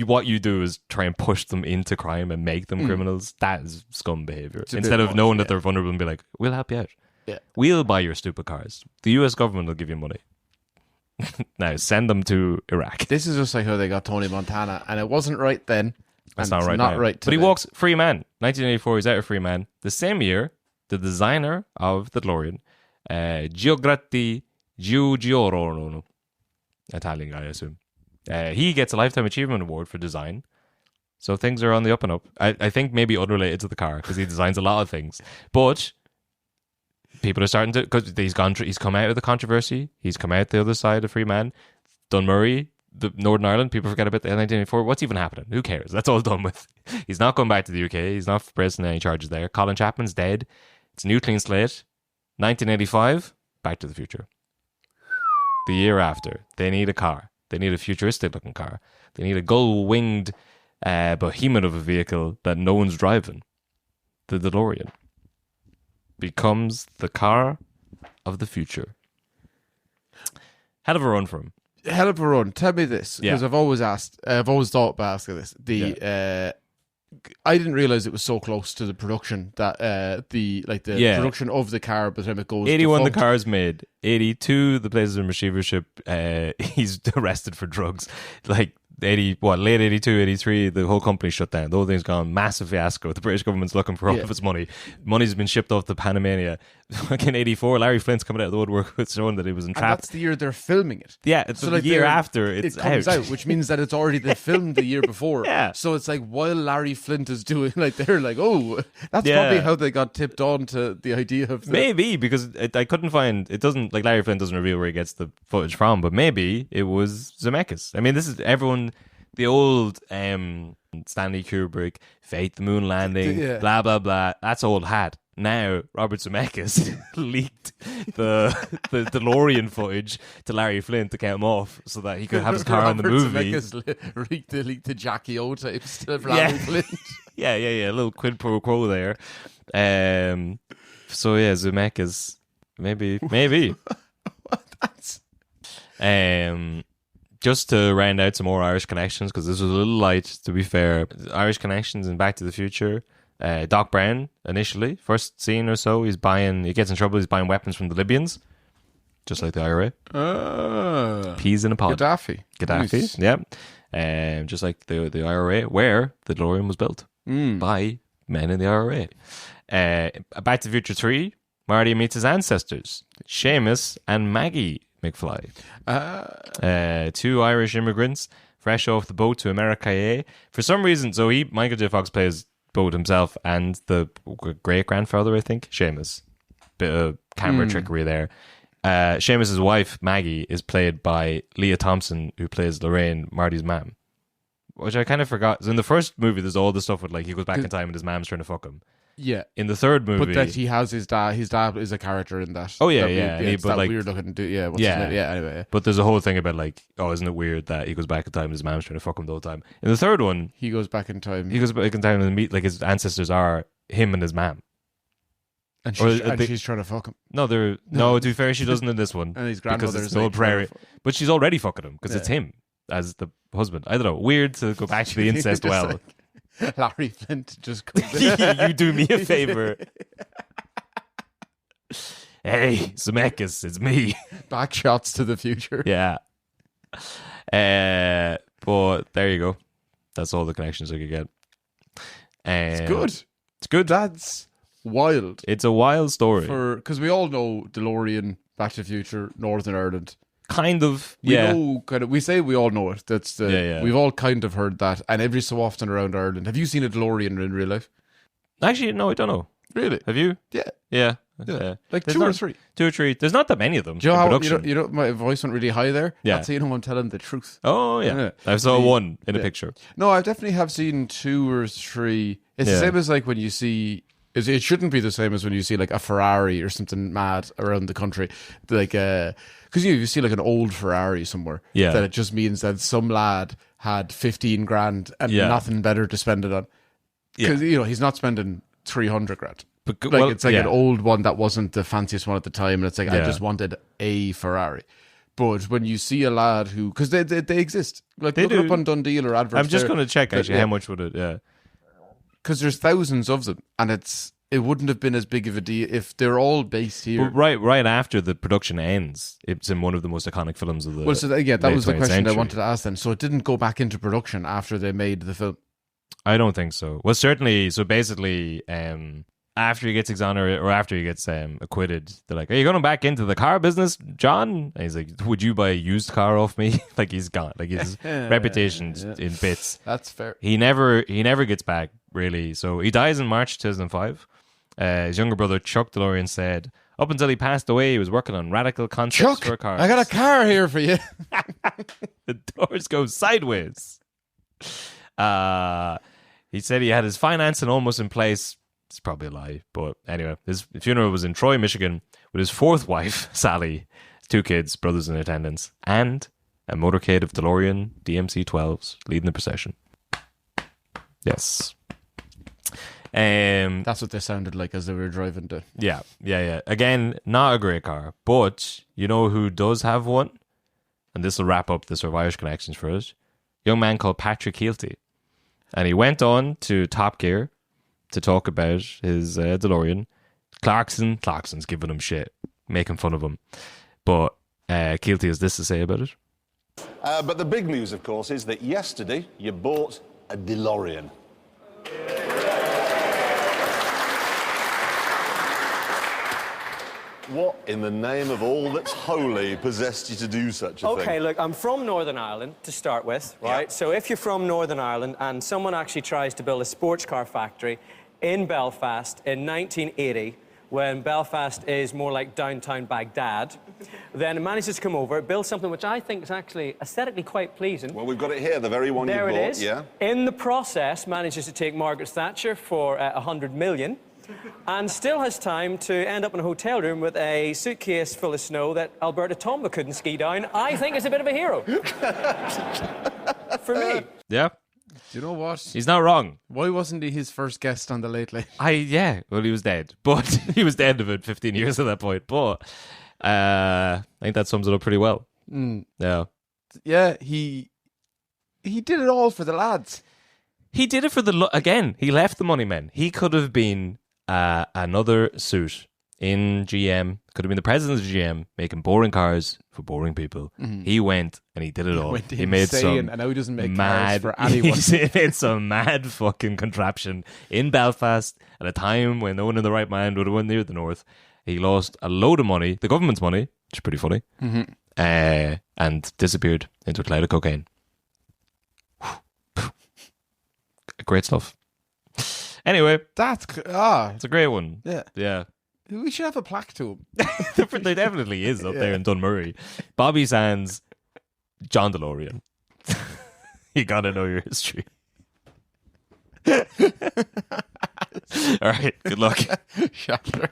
what you do is try and push them into crime and make them criminals, that is scum behavior. Instead of knowing that they're vulnerable and be like, we'll help you out. Yeah. We'll buy your stupid cars. The US government will give you money. Now send them to Iraq. This is just like how they got Tony Montana, and it wasn't right then. That's not right now. Right but he walks free man. 1984, he's out a free man. The same year, the designer of the DeLorean, Giugiaro, Italian guy, I assume. He gets a Lifetime Achievement Award for design. So things are on the up and up. I think maybe unrelated to the car, because he designs a lot of things. But people are starting to, because he's come out of the controversy. He's come out the other side of free man. Dunmurray, the Northern Ireland, people forget about the 1984. What's even happening? Who cares? That's all done with. He's not going back to the UK. He's not pressing any charges there. Colin Chapman's dead. It's a new clean slate. 1985, Back to the Future. The year after, they need a car. They need a futuristic looking car. They need a gull-winged behemoth of a vehicle that no one's driving. The DeLorean becomes the car of the future. Hell of a run for him. Hell of a run. Tell me this, because I've always thought about asking this. I didn't realize it was so close to the production that the production of the car by the time it goes. 81, the car's made. 82, the place is in receivership. He's arrested for drugs. Late 82, 83, the whole company shut down. The whole thing's gone. Massive fiasco. The British government's looking for all of its money. Money's been shipped off to Panamania. Fucking 84, Larry Flint's coming out of the woodwork showing that he was entrapped. And that's the year they're filming it. Yeah, it's so the year after it comes out, which means that it's already been filmed the year before. Yeah. So it's like while Larry Flint is doing, they're like, oh, that's probably how they got tipped on to the idea of maybe, because I couldn't find, it doesn't, Larry Flint doesn't reveal where he gets the footage from, but maybe it was Zemeckis. I mean, this is everyone, the old Stanley Kubrick, Fate the Moon Landing, blah, blah, blah, that's old hat. Now, Robert Zemeckis leaked the DeLorean footage to Larry Flint to get him off so that he could have his car in the movie. Zemeckis leaked the Jackie O tapes to Larry Flint. Yeah, a little quid pro quo there. So yeah, Zemeckis, maybe. Just to round out some more Irish connections, because this was a little light, to be fair. Irish connections in Back to the Future. Doc Brown, initially, first scene or so, he gets in trouble, he's buying weapons from the Libyans, just like the IRA. Peas in a pod. Gaddafi, nice. Yeah. Just like the IRA, where the DeLorean was built by men in the IRA. Back to the Future 3, Marty meets his ancestors, Seamus and Maggie McFly. Two Irish immigrants, fresh off the boat to America. For some reason, Michael J. Fox plays both himself and the great-grandfather, I think, Seamus. Bit of camera trickery there. Seamus's wife, Maggie, is played by Leah Thompson, who plays Lorraine, Marty's mom. Which I kind of forgot. So in the first movie, there's all the stuff with, he goes back in time and his mom's trying to fuck him. Yeah. In the third movie... But that he has his dad is a character in that. Oh, yeah. It's that weird looking dude. Yeah, what's his name? Yeah, anyway. Yeah. But there's a whole thing about, isn't it weird that he goes back in time and his mom's trying to fuck him the whole time. In the third one... He goes back in time. And meet, his ancestors are him and his mom. And she's trying to fuck him. No, to be fair, she doesn't in this one. And his grandmother's no prairie. But she's already fucking him, because it's him as the husband. I don't know. Weird to go back to the incest well. Larry Flint just comes in. You do me a favor. Hey, Zemeckis, it's me. Back shots to the future. Yeah. But there you go. That's all the connections I could get. It's good. It's good. That's wild. It's a wild story. Because we all know DeLorean, Back to the Future, Northern Ireland. Kind of, We say we all know it. That's we've all kind of heard that, and every so often around Ireland. Have you seen a DeLorean in real life? Actually, no, I don't know. Really? Have you? Yeah. Like two or three. There's not that many of them. Do you know how, you know, my voice went really high there? Yeah. That's how you know I'm telling the truth. Oh, yeah. I saw one in a picture. No, I definitely have seen 2 or 3. It's the same as when you see... It shouldn't be the same as when you see a Ferrari or something mad around the country. Because you see an old Ferrari somewhere. Yeah. That it just means that some lad had 15 grand and nothing better to spend it on. Because, he's not spending 300 grand. But, it's like an old one that wasn't the fanciest one at the time. And it's like, I just wanted a Ferrari. But when you see a lad who... Because they exist. Like, they look it up on Dundee or adverts. I'm just going to check, actually, how much would it... Because there's thousands of them. And it wouldn't have been as big of a deal if they're all based here. But right after the production ends, it's in one of the most iconic films of the that was the question century. I wanted to ask then. So it didn't go back into production after they made the film? I don't think so. Well, certainly... So basically... after he gets exonerated or after he gets acquitted, they're like, "Are you going back into the car business, John?" And he's like, "Would you buy a used car off me?" Like, he's gone. Like, his reputation's in bits. That's fair. He never gets back, really. So he dies in March 2005. His younger brother Chuck DeLorean said, up until he passed away, he was working on radical concepts for cars. I got a car here for you. The doors go sideways. He said he had his financing almost in place. It's probably a lie, but anyway, his funeral was in Troy, Michigan, with his fourth wife, Sally, his 2 kids, brothers in attendance, and a motorcade of DeLorean DMC-12s leading the procession. Yes. That's what they sounded like as they were driving to. Yeah. Again, not a great car, but you know who does have one? And this will wrap up the sort of Irish connections for us. A young man called Patrick Keelty. And he went on to Top Gear to talk about his DeLorean. Clarkson's giving him shit, making fun of him. But Keelty has this to say about it. But the big news, of course, is that yesterday you bought a DeLorean. What in the name of all that's holy possessed you to do such a thing? Okay, look, I'm from Northern Ireland to start with, right? Yeah. So if you're from Northern Ireland and someone actually tries to build a sports car factory in Belfast in 1980, when Belfast is more like downtown Baghdad, then it manages to come over, build something which I think is actually aesthetically quite pleasing. Well, we've got it here, the very one you bought. There it is. Yeah. In the process, manages to take Margaret Thatcher for 100 million. And still has time to end up in a hotel room with a suitcase full of snow that Alberta Tomba couldn't ski down. I think is a bit of a hero. For me. Yeah. Do you know what? He's not wrong. Why wasn't he his first guest on the Late Late? Well, he was dead. But he was dead about 15 years at that point. But I think that sums it up pretty well. Yeah. Yeah, he did it all for the lads. He did it for again, he left the money men. He could have been another suit in GM, could have been the president of GM, making boring cars for boring people. Mm-hmm. He went and he did it all. He made some and now he doesn't make cars for anyone. He made some mad fucking contraption in Belfast at a time when no one in the right mind would have went near the north. He lost a load of money, the government's money, which is pretty funny, and disappeared into a cloud of cocaine. Great stuff. Anyway, it's a great one. Yeah. We should have a plaque to him. There definitely is up there in Dunmurry. Bobby Sands, John DeLorean. You gotta know your history. All right, good luck. Shatter.